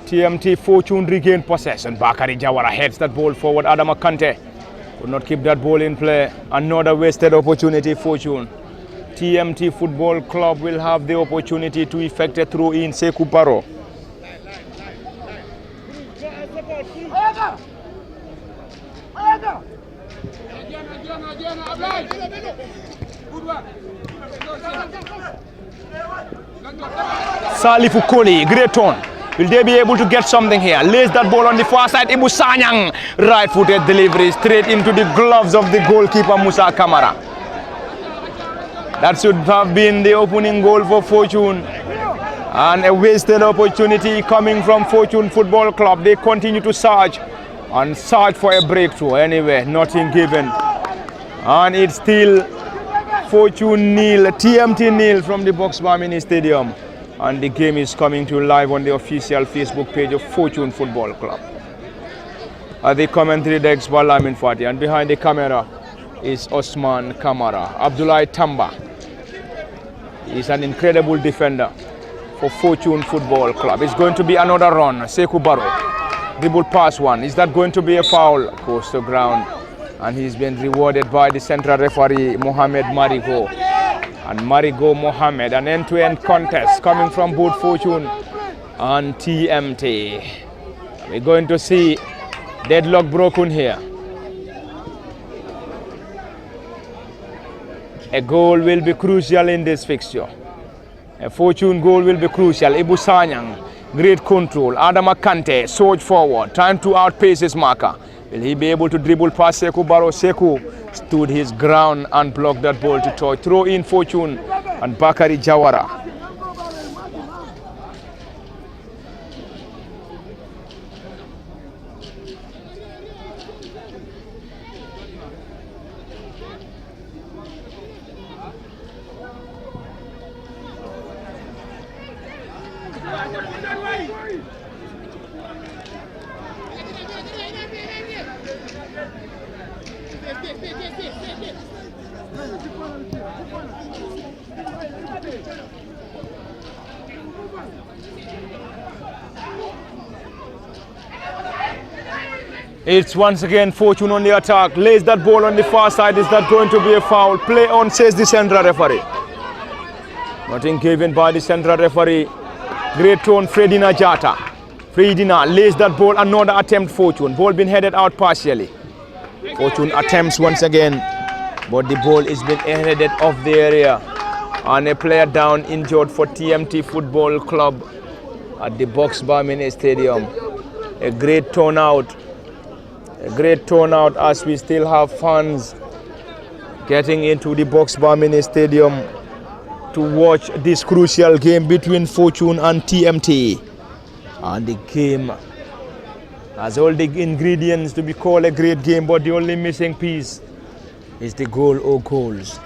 TMT. Fortune regained possession. Bakari Jawara heads that ball forward. Adama Kante could not keep that ball in play. Another wasted opportunity. Fortune. TMT Football Club will have the opportunity to effect a throw in. Sekou Baro. Salifu Koli, great turn. Will they be able to get something here? Lays that ball on the far side. Ibu Sanyang, right-footed delivery straight into the gloves of the goalkeeper Musa Kamara. That should have been the opening goal for Fortune. And a wasted opportunity coming from Fortune Football Club. They continue to search and search for a breakthrough. Anyway, nothing given. And it's still Fortune nil, TMT nil from the Boxbar Mini Stadium. And the game is coming to you live on the official Facebook page of Fortune Football Club. At the commentary desk, Balamin Fati, and behind the camera is Osman Kamara. Abdullah Tamba is an incredible defender for Fortune Football Club. It's going to be another run. Sekou Baro, dribble pass one. Is that going to be a foul? Goes to ground. And he's been rewarded by the central referee, Mohamed Marigo. And Marigo Mohamed, an end-to-end contest coming from both Fortune and TMT. We're going to see deadlock broken here. A goal will be crucial in this fixture. A Fortune goal will be crucial. Ibu Sanyang, great control. Adama Kante, surge forward, trying to outpace his marker. Will he be able to dribble past Sekou Baro? Sekou stood his ground and blocked that ball to touch. Throw in Fortune and Bakari Jawara. It's once again Fortune on the attack. Lays that ball on the far side. Is that going to be a foul? Play on, says the central referee. Nothing given by the central referee. Great turn, Fredina Jata. Fredina lays that ball. Another attempt, Fortune. Ball been headed out partially. Fortune attempts once again, but the ball is being headed off the area. And a player down injured for TMT Football Club at the Boxbar Mini Stadium. A great turnout. A great turnout as we still have fans getting into the Boxbar Mini Stadium to watch this crucial game between Fortune and TMT. And the game has all the ingredients to be called a great game, but the only missing piece is the goal or goals.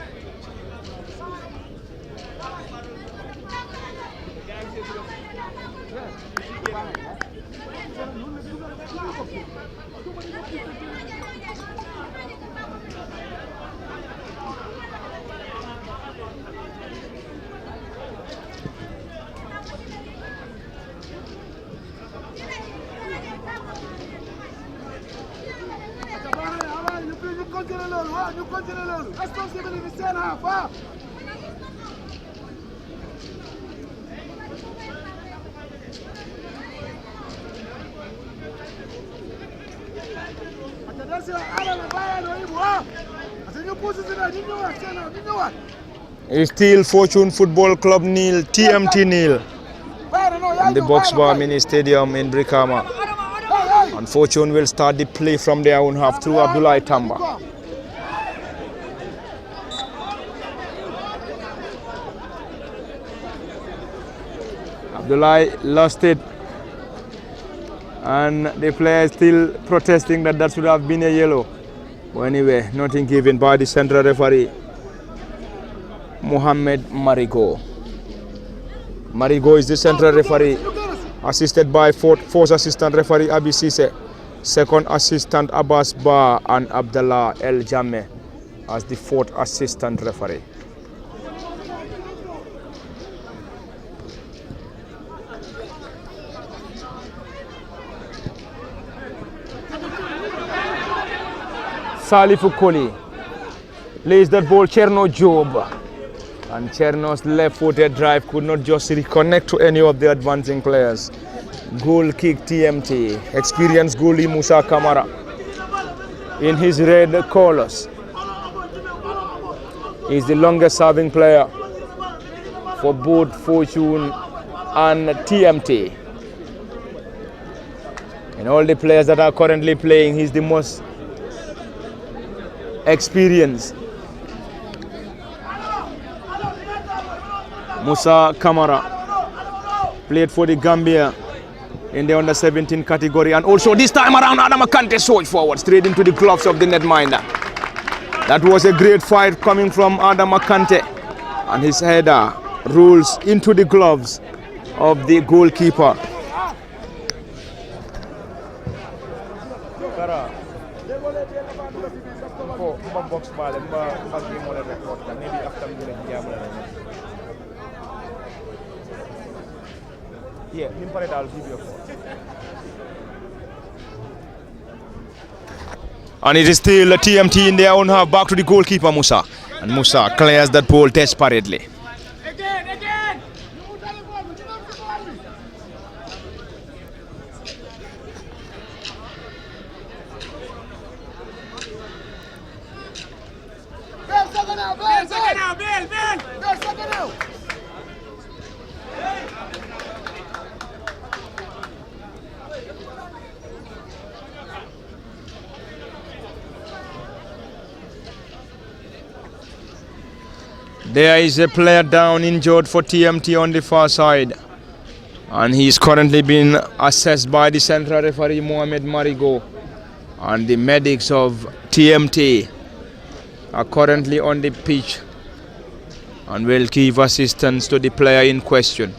It's still Fortune Football Club nil, TMT nil. In the Box Bar Mini Stadium in Brikama. And Fortune will start the play from their own half through Abdullah Tamba. Abdullah lost it, and the player is still protesting that should have been a yellow. But anyway, nothing given by the central referee, Mohammed Marigo. Marigo is the central referee, assisted by fourth assistant referee Abi Sise, second assistant Abbas Ba, and Abdullah El Jame as the fourth assistant referee. Salifu Koli plays that ball, Cherno Job, and Cherno's left-footed drive could not just reconnect to any of the advancing players. Goal kick TMT, experienced goalie Musa Kamara in his red colors. He's the longest serving player for both Fortune and TMT. And all the players that are currently playing, he's the most experienced. Musa Kamara played for the Gambia in the under-17 category, and also this time around Adam Akante surged forward straight into the gloves of the netminder. That was a great fight coming from Adam Akante, and his header rolls into the gloves of the goalkeeper. Yeah, I'll give you a call. And it is still a TMT in their own half, back to the goalkeeper Musa. And Musa clears that ball desperately. Again. There is a player down injured for TMT on the far side, and he is currently being assessed by the central referee Mohamed Marigo, and the medics of TMT are currently on the pitch and will give assistance to the player in question.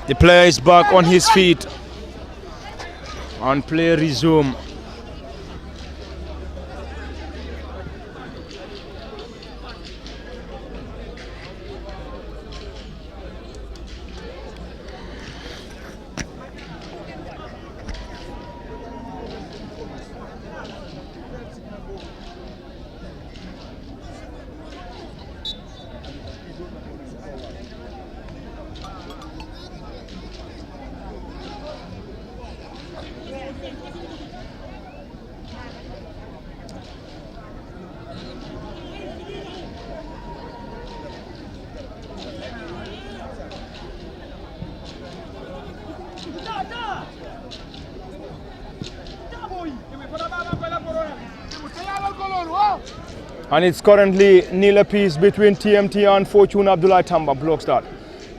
The player is back on his feet and play resume. And it's currently nil apiece between TMT and Fortune. Abdullah Tamba blocks that.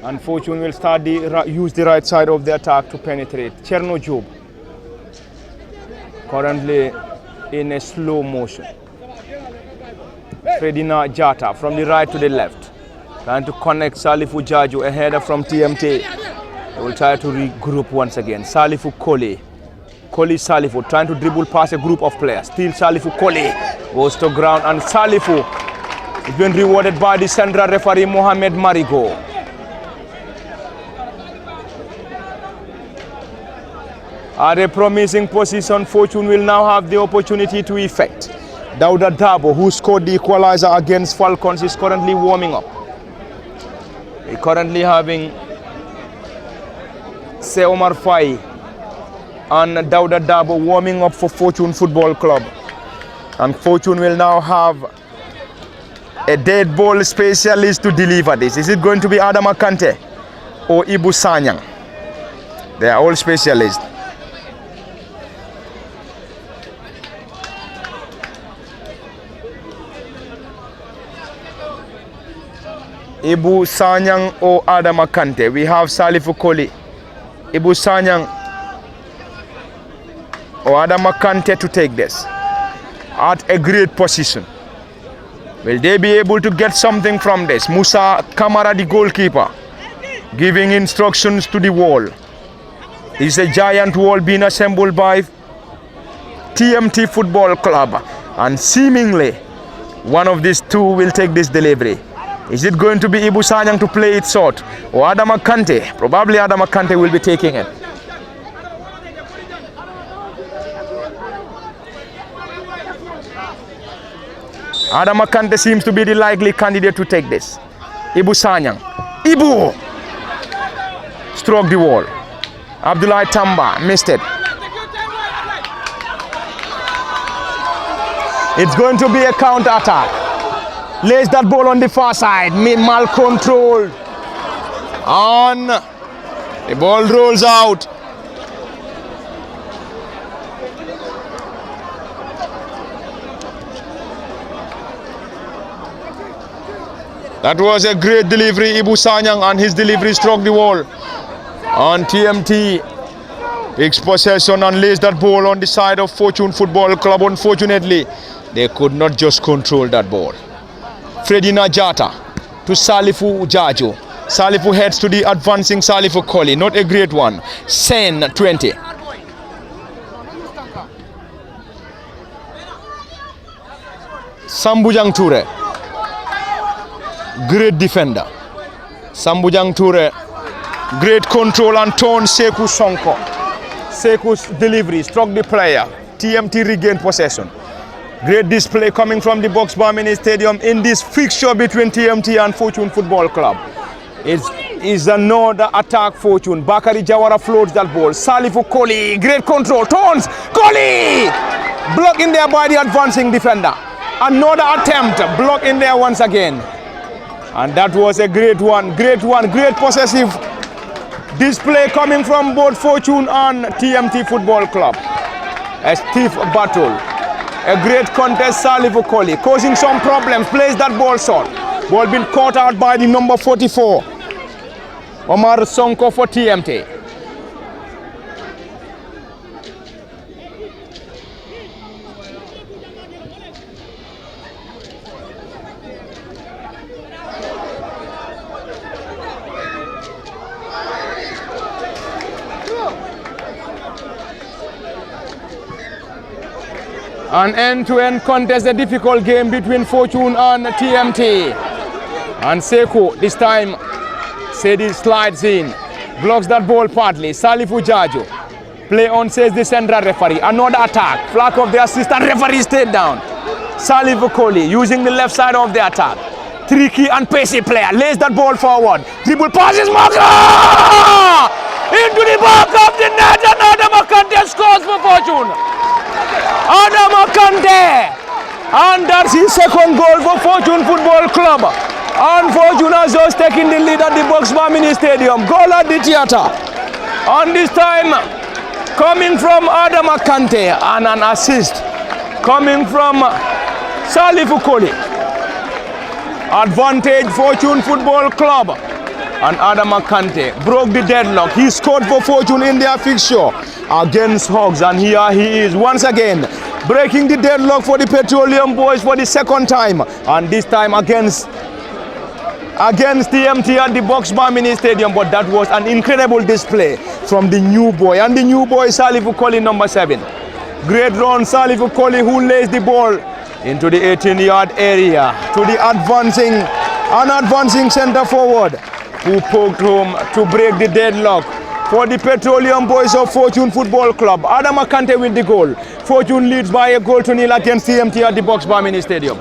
And Fortune will start use the right side of the attack to penetrate. Cherno Job currently in a slow motion. Fredina Jata from the right to the left. Trying to connect Salifu Jaju, a header from TMT. They will try to regroup once again. Salifu Koli. Koli Salifu trying to dribble past a group of players. Still Salifu Koli goes to ground, and Salifu is being rewarded by the central referee Mohamed Marigo. At a promising position, Fortune will now have the opportunity to effect. Dauda Dabo, who scored the equalizer against Falcons, is currently warming up. We're currently having Se Omar Fai and Dauda Dabo warming up for Fortune Football Club. And Fortune will now have a dead ball specialist to deliver this. Is it going to be Adam Akante or Ibu Sanyang? They are all specialists. Ibu Sanyang or Adam Akante. We have Salifu Koli, Ibu Sanyang or Adam Akante to take this at a great position. Will they be able to get something from this? Musa Kamara, the goalkeeper, giving instructions to the wall. It's a giant wall being assembled by TMT Football Club, and seemingly one of these two will take this delivery. Is it going to be Ibu Sanyang to play it short, or Adam Akante? Probably Adam Akante will be taking it. Adam Akante seems to be the likely candidate to take this. Ibu Sanyang. Ibu! Struck the wall. Abdullah Tamba missed it. It's going to be a counter-attack. Lays that ball on the far side. Mal control. On. The ball rolls out. That was a great delivery. Ibu Sanyang, and his delivery struck the wall. And TMT takes possession and lays that ball on the side of Fortune Football Club. Unfortunately, they could not just control that ball. Freddy Najata to Salifu Jaju. Salifu heads to the advancing Salifu Koli. Not a great one. Sen 20. Sambujang Ture. Great defender. Sambujang Ture. Great control and turn Sekou Sonko. Sekou's delivery struck the player. TMT regained possession. Great display coming from the Boxbar Mini Stadium in this fixture between TMT and Fortune Football Club. It's another attack Fortune. Bakari Jawara floats that ball. Salifu Koli, great control, turns, Koli! Blocked in there by the advancing defender. Another attempt, blocked in there once again. And that was a great one, great possessive display coming from both Fortune and TMT Football Club. A stiff battle. A great contest, Salifu Koli, causing some problems, plays that ball short. Ball being caught out by the number 44, Omar Sonko for TMT. An end-to-end contest, a difficult game between Fortune and TMT. And Sekou, this time, Sedi slides in, blocks that ball partly. Salifu Jaju, play on, says the central referee. Another attack, flag of the assistant referee stayed down. Salifu Koli using the left side of the attack. Tricky and pacey player, lays that ball forward. Dribble passes, Makra! Into the back of the net, and Adam Akante scores for Fortune. Adam Akante, and that's his second goal for Fortune Football Club. And Fortune has just taken the lead at the Boxbar Mini Stadium. Goal at the theatre. And this time, coming from Adam Akante, and an assist coming from Salifu Koli. Advantage Fortune Football Club. And Adam Akante broke the deadlock. He scored for Fortune in their fixture against Hogs. And here he is once again breaking the deadlock for the Petroleum Boys for the second time. And this time against TMT at the Boxbar Mini Stadium. But that was an incredible display from the new boy. And the new boy, Salifu Koli, number 7. Great run, Salifu Koli, who lays the ball into the 18-yard area to the advancing center forward, who poked home to break the deadlock for the Petroleum Boys of Fortune Football Club. Adam Akante with the goal. Fortune leads by a goal to nil against TMT at the Boxbar Mini Stadium.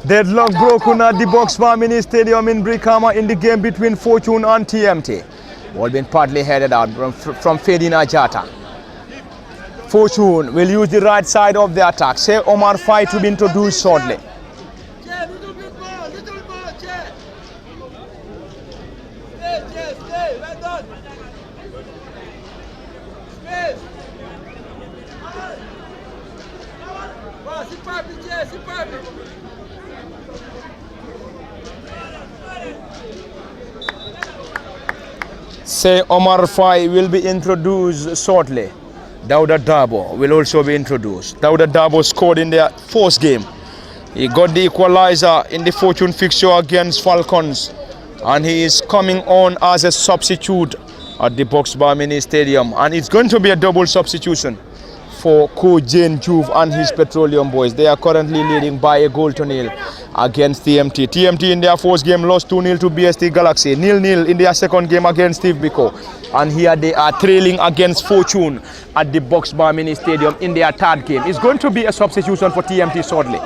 Deadlock broken at the Boxbar Mini Stadium in Brikama in the game between Fortune and TMT. Ball been partly headed out from Fedina Jata. Fortune will use the right side of the attack. Say Omar Fai to be introduced shortly. Say Omar Fai will be introduced shortly. Dauda Dabo will also be introduced. Dauda Dabo scored in their first game. He got the equalizer in the Fortune fixture against Falcons, and he is coming on as a substitute at the Boxbar Mini Stadium. And it's going to be a double substitution for Coach Jane Juve and his Petroleum Boys. They are currently leading by a goal to nil against TMT. TMT in their first game lost 2-0 to BST Galaxy. 0-0 in their second game against Steve Biko. And here they are trailing against Fortune at the Boxbar Mini Stadium in their third game. It's going to be a substitution for TMT shortly.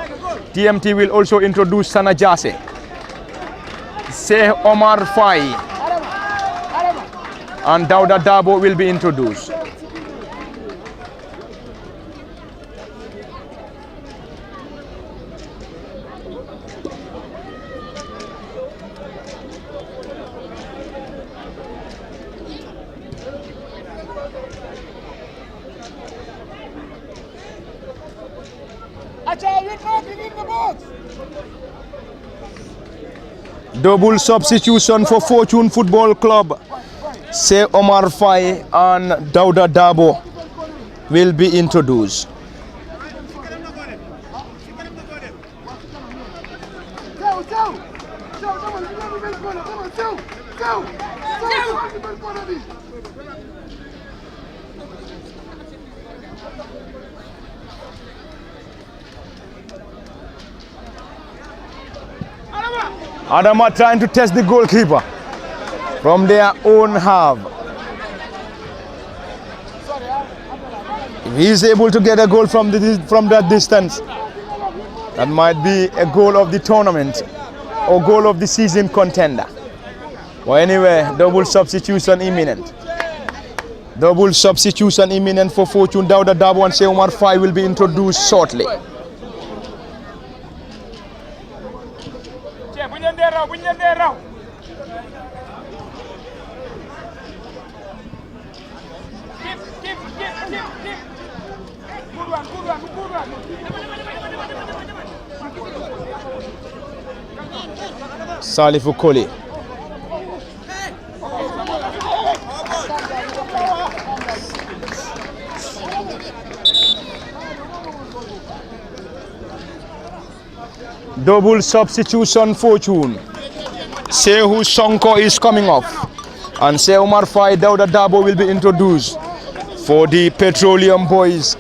TMT will also introduce Sana Jase. Say Omar Fai and Dauda Dabo will be introduced. Double substitution for Fortune Football Club. Say Omar Fai and Dauda Dabo will be introduced. Adama trying to test the goalkeeper from their own half. If he is able to get a goal from that distance, that might be a goal of the tournament or goal of the season contender. But anyway, double substitution imminent. Double substitution imminent for Fortune. Dauda Dabo and Say Omar Fai will be introduced shortly. Salifu Koli. Double substitution Fortune. Sehu Sonko is coming off, and Say Omar Fai Dauda Dabo will be introduced for the Petroleum Boys,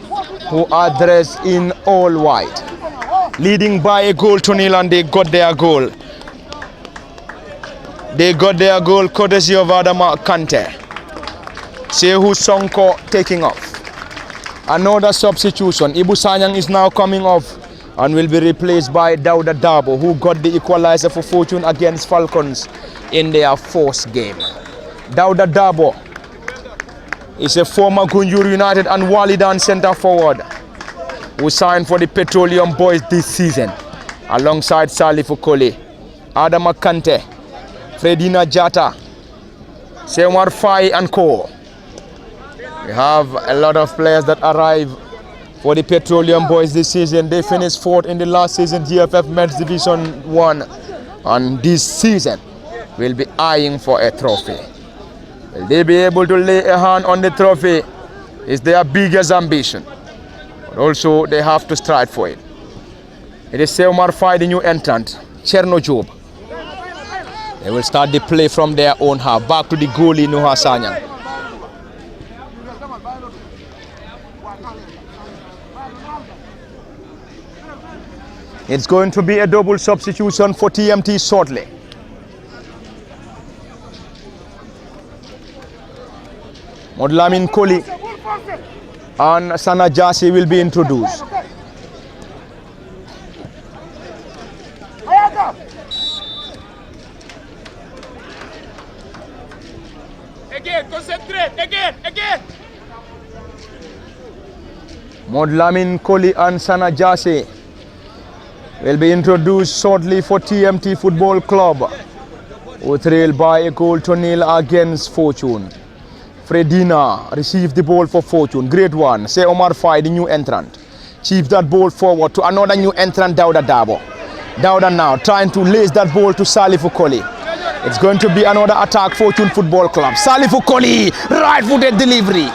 who are dressed in all white. leading by a goal to nil, and they got their goal. They got their goal courtesy of Adama Kante. Sehu Sonko taking off. Another substitution. Ibu Sanyang is now coming off and will be replaced by Dauda Dabo, who got the equalizer for Fortune against Falcons in their fourth game. Dauda Dabo is a former Gunjur United and Walidan centre forward who signed for the Petroleum Boys this season alongside Salifu Kole, Adama Kante, Fredina Jata, Sewar Fai and Co. We have a lot of players that arrive for the Petroleum Boys this season. They finished fourth in the last season GFF Men's Division 1, and this season will be eyeing for a trophy. Will they be able to lay a hand on the trophy? Is their biggest ambition. But also they have to strive for it. It is Seumar Fai, the new entrant, Cherno Job. They will start the play from their own half. Back to the goalie, Nuha Sanyang. It's going to be a double substitution for TMT shortly. Modlamin Koli and Sana Jasi will be introduced. Again, concentrate, again. Modlamin Koli and Sana Jasi will be introduced shortly for TMT Football Club, who trailed by a goal to nil against Fortune. Fredina received the ball for Fortune. Great one. Say Omar Fai, the new entrant. Chief that ball forward to another new entrant, Dauda Dabo. Dauda now trying to lace that ball to Salifu Koli. It's going to be another attack, Fortune Football Club. Salifu Koli, right-footed delivery.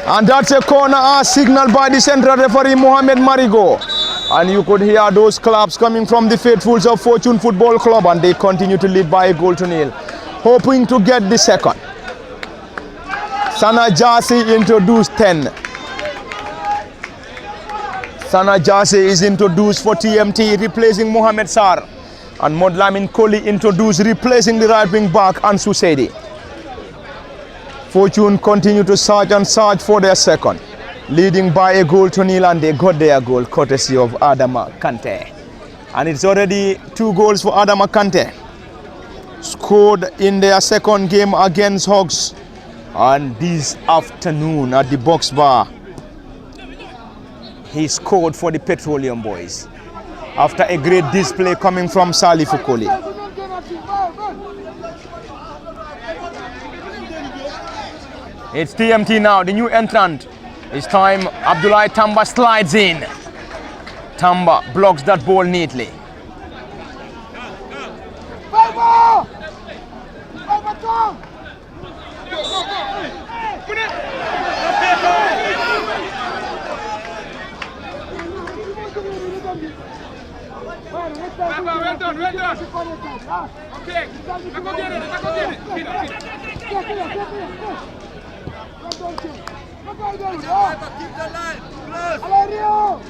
And that's a corner signaled by the central referee, Mohamed Marigo. And you could hear those claps coming from the faithfuls of Fortune Football Club, and they continue to lead by a goal to nil, hoping to get the second. Sana Jasi introduced 10. Sana Jasi is introduced for TMT, replacing Mohamed Sar. And Modlamin Koli introduced, replacing the right wing back, Ansu Sedi. Fortune continue to search and search for their second, leading by a goal to nil, and they got their goal courtesy of Adama Kante. And it's already 2 goals for Adama Kante, scored in their second game against Hawks. And this afternoon at the box bar, he scored for the Petroleum Boys after a great display coming from Salifu Koli. It's TMT now, the new entrant. It's time Abdullah Tamba slides in. Tamba blocks that ball neatly. Well done. Okay, let's go get it. Keep the line. Valerio,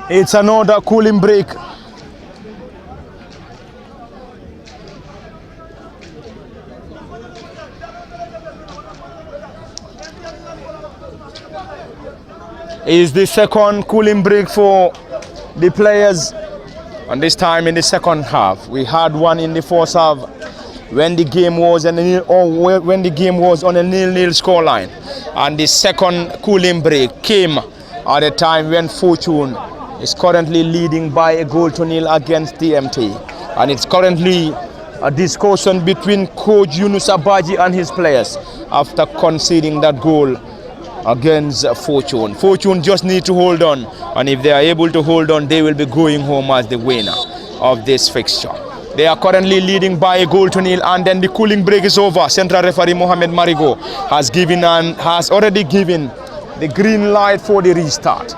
It's another cooling break. Is the second cooling break for the players, and this time in the second half. We had one in the first half when the game was on a nil-nil scoreline, and the second cooling break came at a time when Fortune is currently leading by a goal to nil against TMT, and it's currently a discussion between coach Yunus Abaji and his players after conceding that goal against Fortune. Fortune just need to hold on, and if they are able to hold on, they will be going home as the winner of this fixture. They are currently leading by a goal to nil, and then the cooling break is over. Central referee Mohamed Marigo has already given the green light for the restart.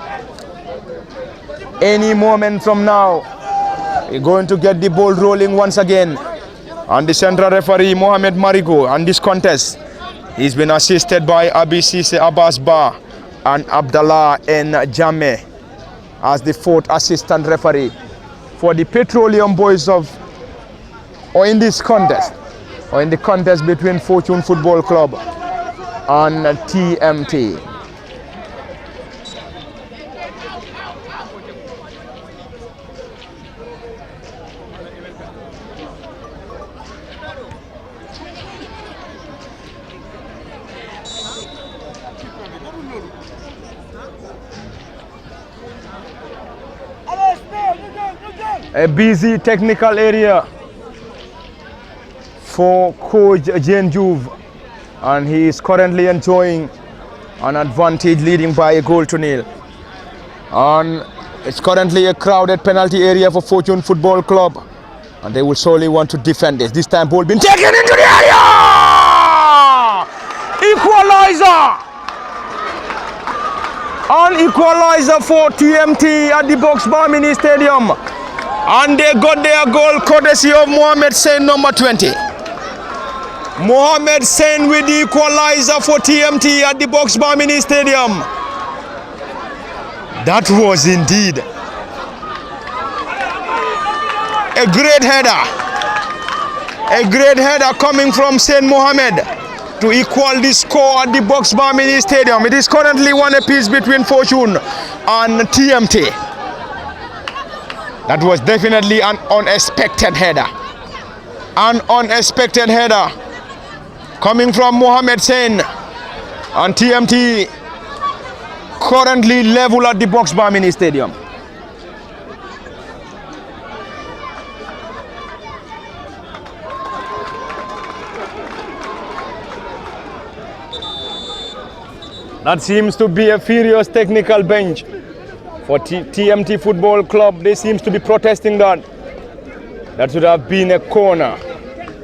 Any moment from now, we're going to get the ball rolling once again. And the central referee Mohamed Marigo, and this contest, he's been assisted by Abisise Abbas Ba and Abdallah N. Jame as the fourth assistant referee for the Petroleum Boys in the contest between Fortune Football Club and TMT. A busy technical area for coach Jane Juve, and he is currently enjoying an advantage, leading by a goal to nil. And it's currently a crowded penalty area for Fortune Football Club, and they will surely want to defend this. This time ball being taken into the area! Equalizer! An equalizer for TMT at the Boxbar Mini Stadium. And they got their goal courtesy of Mohamed Sen, number 20. Mohamed Sen with the equalizer for TMT at the Boxbar Mini Stadium. That was indeed a great header. A great header coming from Sen Mohamed to equal the score at the Boxbar Mini Stadium. It is currently 1 apiece between Fortune and TMT. That was definitely an unexpected header. An unexpected header coming from Mohamed Sen, and TMT currently level at the Boxbar Mini Stadium. That seems to be a furious technical bench for TMT Football Club. They seems to be protesting that. That should have been a corner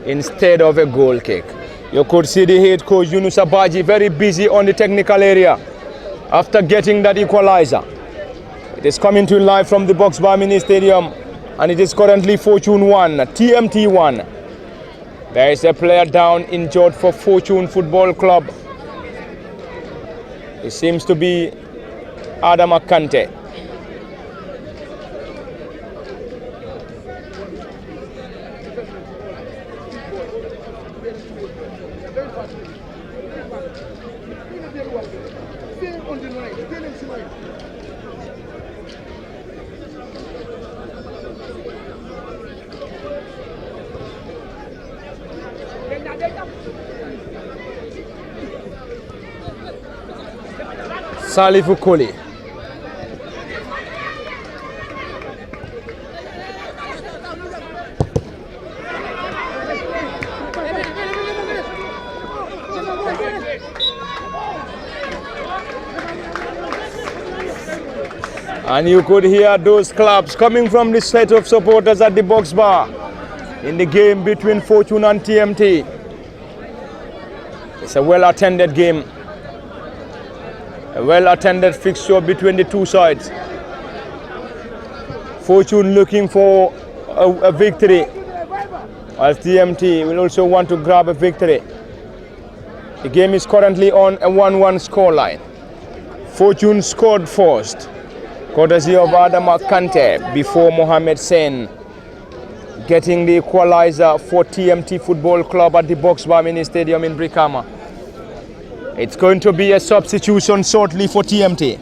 instead of a goal kick. You could see the head coach Yunus Abaji very busy on the technical area after getting that equalizer. It is coming to live from the Boxbar Mini Stadium, and it is currently Fortune 1, TMT 1. There is a player down injured for Fortune Football Club. It seems to be Adam Akante. Salifu Koli. And you could hear those claps coming from the set of supporters at the box bar in the game between Fortune and TMT. It's a well-attended game. A well-attended fixture between the two sides. Fortune looking for a victory, while TMT will also want to grab a victory. The game is currently on a 1-1 scoreline. Fortune scored first, courtesy of Adam Akante, before Mohamed Sen getting the equalizer for TMT Football Club at the Boxbar Mini Stadium in Brikama. It's going to be a substitution shortly for TMT.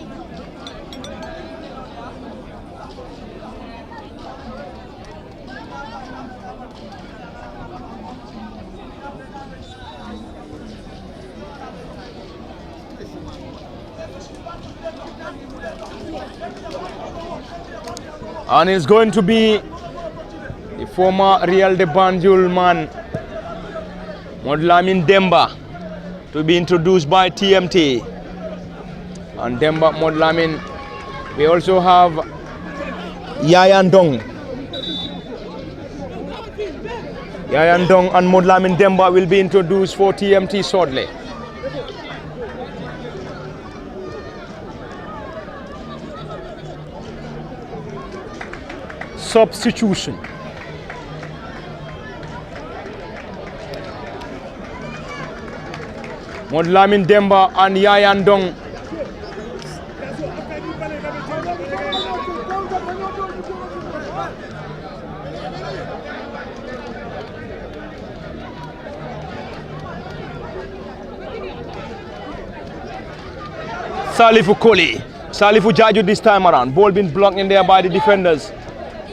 And it's going to be the former Real de Banjul man, Modlamin Demba, to be introduced by TMT. And Demba Modlamin, we also have Yayan Dong. Yayan Dong and Modlamin Demba will be introduced for TMT shortly. Substitution. Modlamin Demba and Yayan Dong. Salifu Koli. Salifu Jaju this time around. Ball being blocked in there by the defenders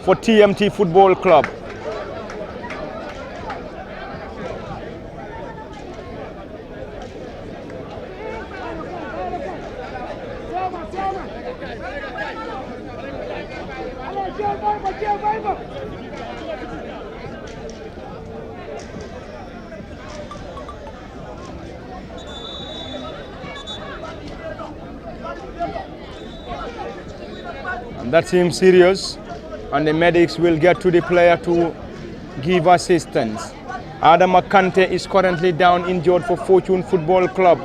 for TMT Football Club. And that seems serious, and the medics will get to the player to give assistance. Adam Akante is currently down injured for Fortune Football Club.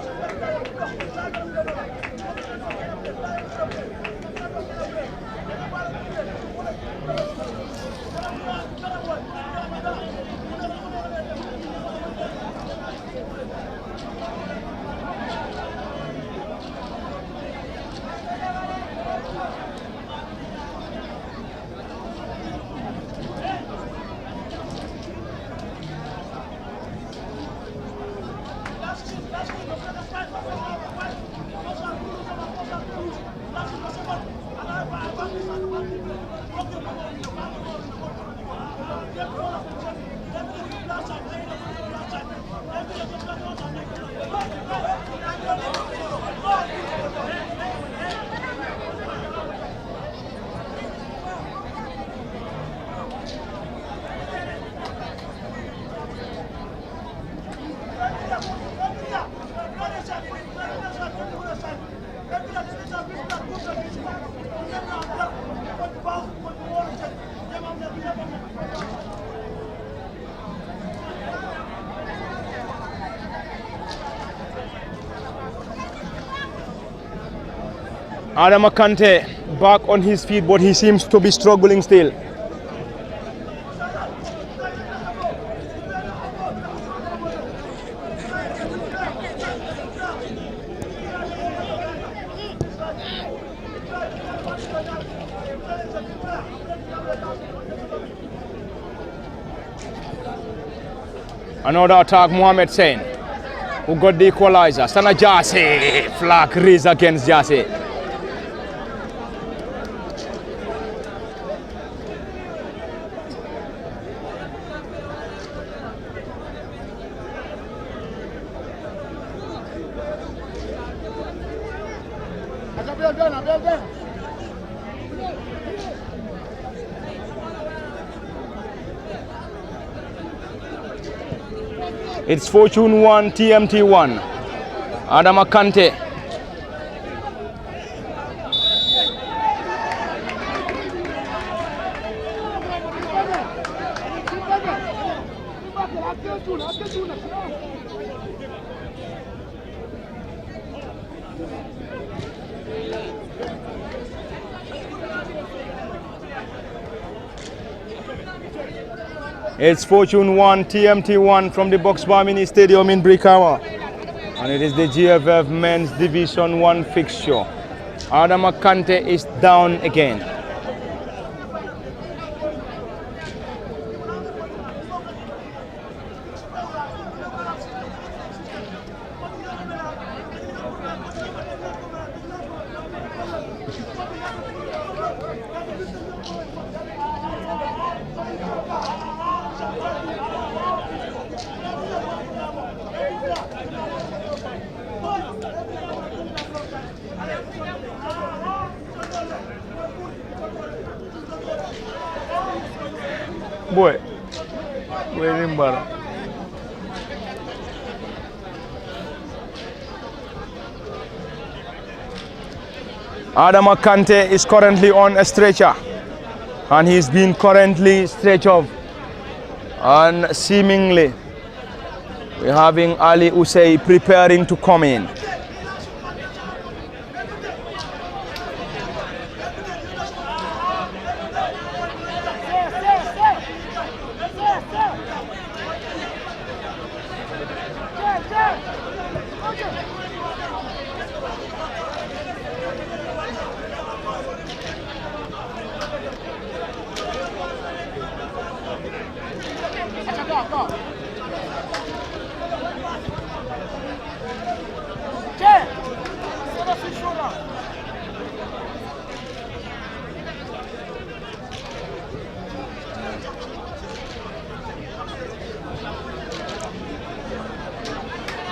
Adam Akante back on his feet, but he seems to be struggling still. Another attack, Mohamed Sain, who got the equalizer. Sana Jase, flag raised against Jase. It's Fortune 1, TMT 1. Adam Akante. It's Fortune 1, TMT 1 from the Boxbar Mini Stadium in Brikawa. And it is the GFF Men's Division 1 fixture. Adam Akante is down again. Boy. Boy, Adam Kante is currently on a stretcher, and he's been currently stretched off. And seemingly, we're having Ali Usey preparing to come in.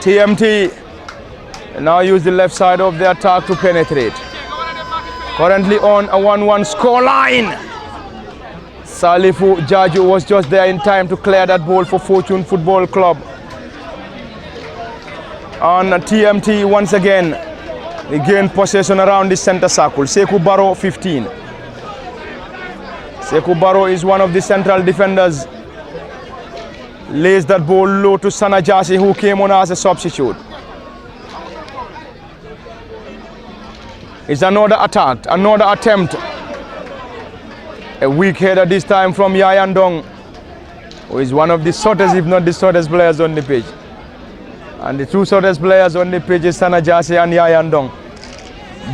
TMT now use the left side of the attack to penetrate. Currently on a 1-1 score line. Salifu Jaju was just there in time to clear that ball for Fortune Football Club. On TMT once again, they gain possession around the center circle. Sekou Barrow 15. Sekou Barrow is one of the central defenders. Lays that ball low to Sana Jasi, who came on as a substitute. It's another attack, another attempt. A weak header this time from Yayan Dong, who is one of the shortest, if not the shortest players on the pitch. And the two shortest players on the pitch is Sana Jasi and Yayan Dong,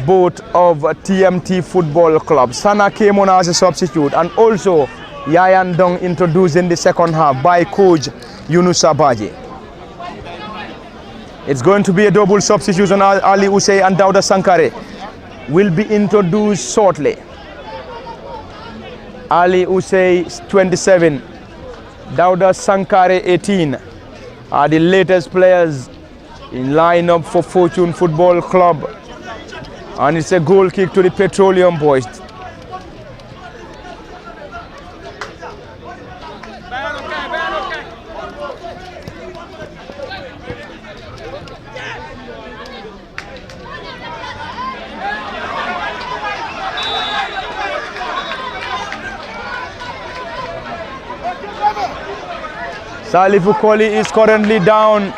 both of TMT Football Club. Sana came on as a substitute, and also Yayan Dong introduced in the second half by coach Yunus Abaji. It's going to be a double substitution. Ali Usey and Dauda Sankare will be introduced shortly. Ali Usey 27, Dauda Sankare 18 are the latest players in lineup for Fortune Football Club. And it's a goal kick to the Petroleum boys. Salifu Koli is currently down,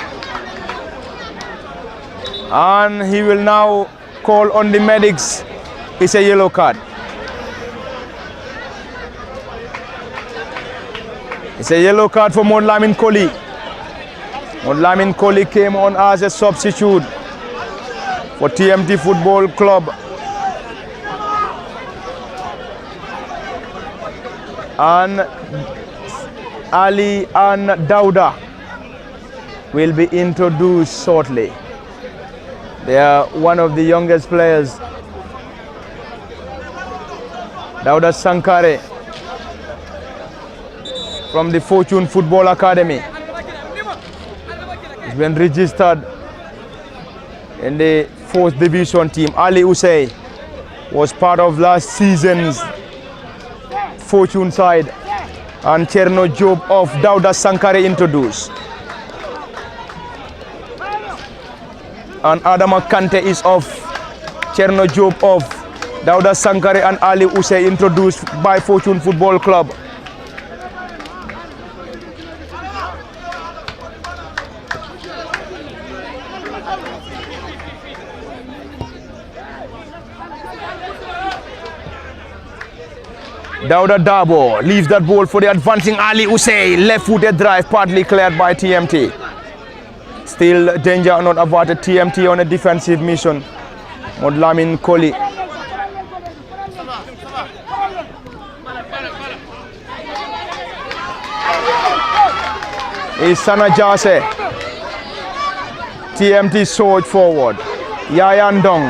and he will now call on the medics. It's a yellow card. It's a yellow card for Modlamin Koli. Modlamin Koli came on as a substitute for TMT Football Club. And Ali and Dauda will be introduced shortly. They are one of the youngest players. Dauda Sankare from the Fortune Football Academy. He's been registered in the 4th division team. Ali Usey was part of last season's Fortune side. And Cherno Job of Dauda Sankare introduced. And Adama Kante is off. Cherno Job of Dauda Sankare and Ali Usey introduced by Fortune Football Club. Dauda Dabo leaves that ball for the advancing Ali Usey. Left-footed drive, partly cleared by TMT. Still danger not averted. TMT on a defensive mission. Modlamin Koli. Is Sana Jase. TMT surge forward. Yayan Dong.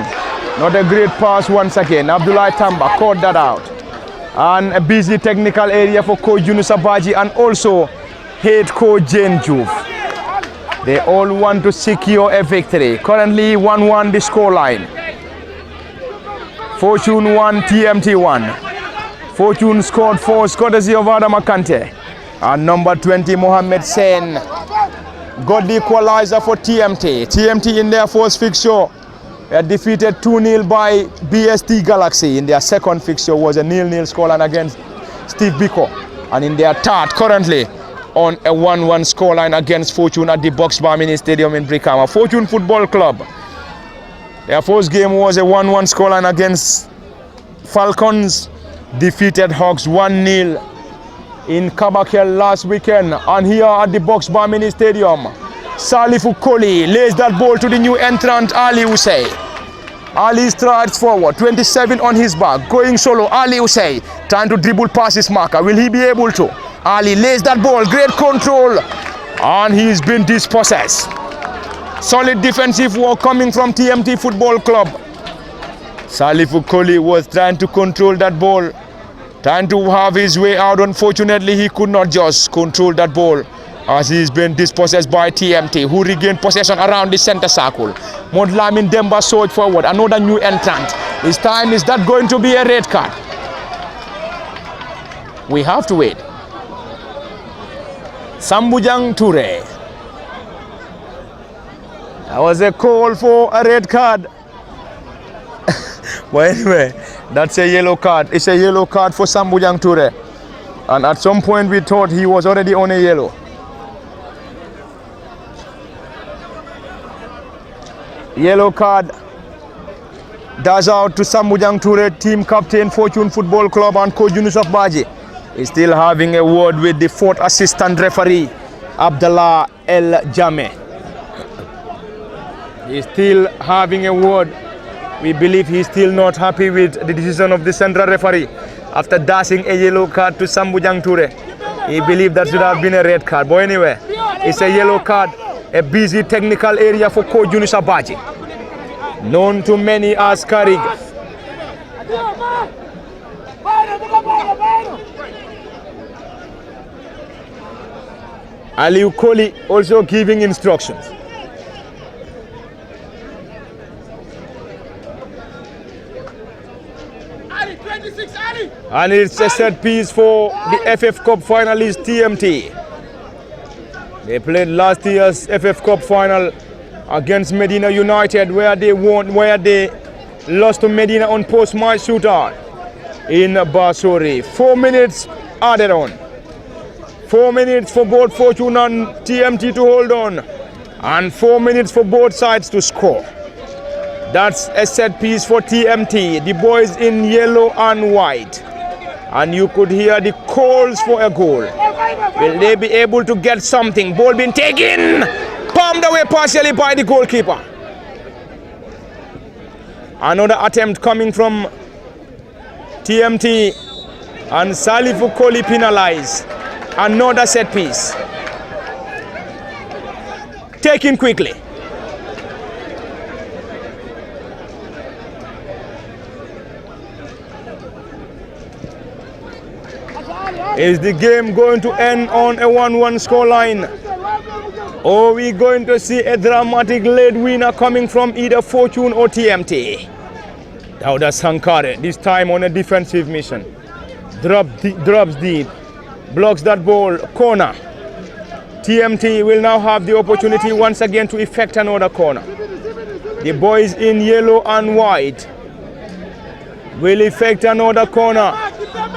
Not a great pass once again. Abdullah Tamba caught that out. And a busy technical area for coach Yunus Abaji and also head coach Jane Juve. They all want to secure a victory. Currently 1-1 the scoreline. Fortune 1, TMT 1. Fortune scored 4, courtesy of Adama Kante. And number 20, Mohammed Sen, got the equalizer for TMT. TMT in their first fixture defeated 2-0 by BST Galaxy. In their second fixture was a 0-0 scoreline against Steve Biko. And in their third, currently on a 1-1 scoreline against Fortune at the Boxbar Mini Stadium in Brikama. Fortune Football Club, their first game was a 1-1 scoreline against Falcons, defeated Hawks 1-0 in Kabakel last weekend. And here at the Boxbar Mini Stadium, Salifu Koli lays that ball to the new entrant Ali Usay. Ali strides forward, 27 on his back, going solo. Ali Usay trying to dribble past his marker. Will he be able to? Ali lays that ball, great control, and he's been dispossessed. Solid defensive work coming from TMT Football Club. Salifu Koli was trying to control that ball, trying to have his way out. Unfortunately, he could not just control that ball as he's been dispossessed by TMT, who regained possession around the center circle. Modlamin Demba surged forward, another new entrant. This time, is that going to be a red card? We have to wait. Sambujang Toure. That was a call for a red card. But anyway, that's a yellow card. It's a yellow card for Sambujang Toure. And at some point we thought he was already on a yellow. Yellow card does out to Sambujang Toure, team captain, Fortune Football Club, and coach Yunusaf Baji is still having a word with the fourth assistant referee, Abdallah El Jame. He's still having a word. We believe he's still not happy with the decision of the central referee after dashing a yellow card to Sambujang Toure. He believed that should have been a red card. But anyway, it's a yellow card, a busy technical area for coach Yunusaf Baji, known to many as Karig. Aliu Koli also giving instructions. And it's a set piece for the FF Cup finalist TMT. They played last year's FF Cup final against Medina United, where they lost to Medina on post-match shootout in Basori. 4 minutes added on. 4 minutes for both Fortune and TMT to hold on, and 4 minutes for both sides to score. That's a set piece for TMT, the boys in yellow and white. And you could hear the calls for a goal. Will they be able to get something? Ball being taken, palmed away partially by the goalkeeper. Another attempt coming from TMT, and Salifu Koli penalized. Another set piece. Taken quickly. Is the game going to end on a 1-1 scoreline? Or are we going to see a dramatic late winner coming from either Fortune or TMT? Dauda Sankare, this time on a defensive mission. Drops deep, blocks that ball, corner. TMT will now have the opportunity once again to effect another corner. The boys in yellow and white will effect another corner.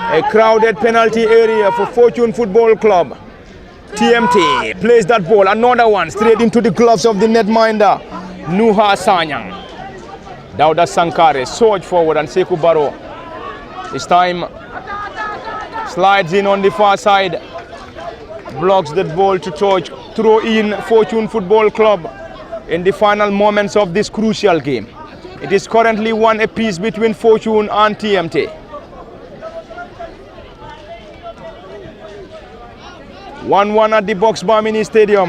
A crowded penalty area for Fortune Football Club. TMT plays that ball, another one straight into the gloves of the netminder, Nuha Sanyang. Dauda Sankare surge forward, and Sekou Baro this time slides in on the far side, blocks that ball to touch, throw in Fortune Football Club in the final moments of this crucial game. It is currently 1 apiece between Fortune and TMT. 1-1 at the Boxbar Mini Stadium.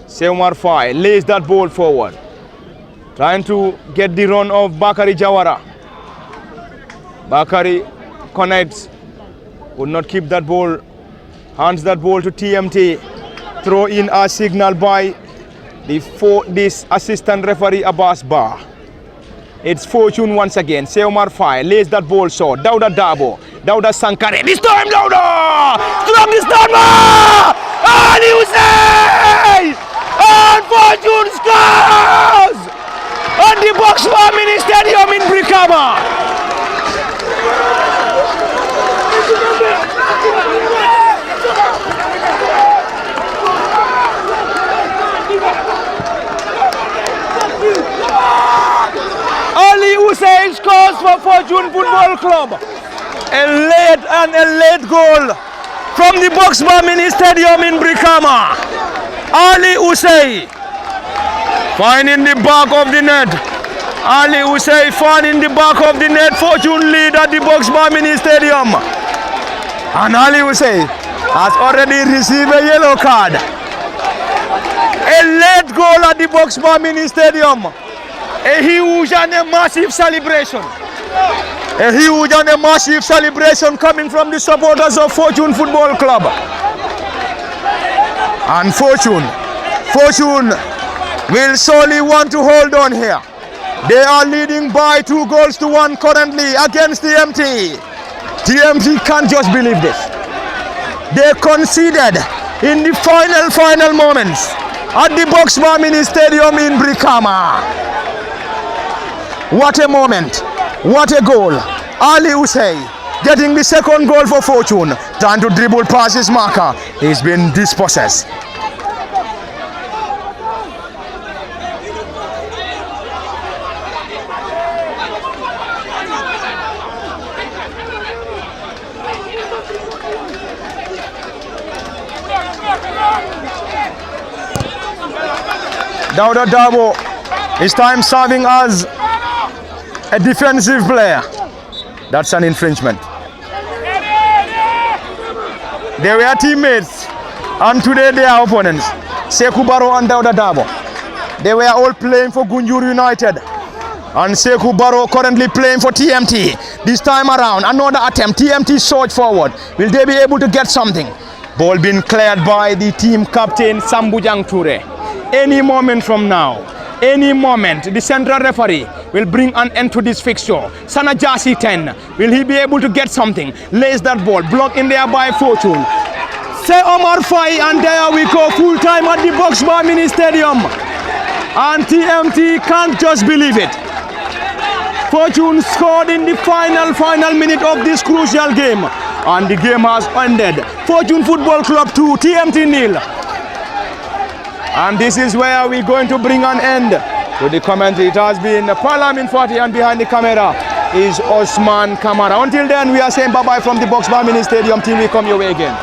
Seumar Fai lays that ball forward, trying to get the run of Bakari Jawara. Bakari connects, would not keep that ball, hands that ball to TMT. Throw in a signal by this assistant referee Abbas Bar. It's Fortune once again. Seomar Fai lays that ball short. Dauda Dabo. Dauda Sankare. This time Dauda! Strong this time! Ali Hussein! And Fortune scores! On the box for Mini Stadium in Brikama. Ali Hussein scores for Fortune Football Club. A late goal from the box bar Mini Stadium in Brikama. Ali Hussein finding the back of the net. Ali Hussein finding the back of the net. Fortune lead at the box bar Mini Stadium. And Ali Hussein has already received a yellow card. A late goal at the box bar Mini Stadium. A huge and a massive celebration. A huge and a massive celebration coming from the supporters of Fortune Football Club. And Fortune will surely want to hold on here. They are leading by 2-1 currently against TMT. TMT can't just believe this. They conceded in the final moments at the box bar Mini Stadium in Brikama. What a moment, what a goal. Ali Hussein getting the second goal for Fortune, trying to dribble past his marker. He's been dispossessed. Dauda Dabo is time serving as a defensive player. That's an infringement. They were teammates and today they are opponents. Sekou Barrow and Dauda Dabo. They were all playing for Gunjur United. And Sekou Barrow currently playing for TMT. This time around, another attempt. TMT surge forward. Will they be able to get something? Ball being cleared by the team captain Sambujang Toure. Any moment from now, any moment, the central referee will bring an end to this fixture. Sana Jasi 10, will he be able to get something? Lays that ball, blocked in there by Fortune. Say Omar Fai, and there we go, full time at the box bar Mini Stadium. And TMT can't just believe it. Fortune scored in the final minute of this crucial game. And the game has ended. Fortune Football Club 2, TMT 0. And this is where we're going to bring an end to the commentary. It has been Parliament 40, and behind the camera is Osman Kamara. Until then, we are saying bye-bye from the box bar Mini Stadium till we come your way again.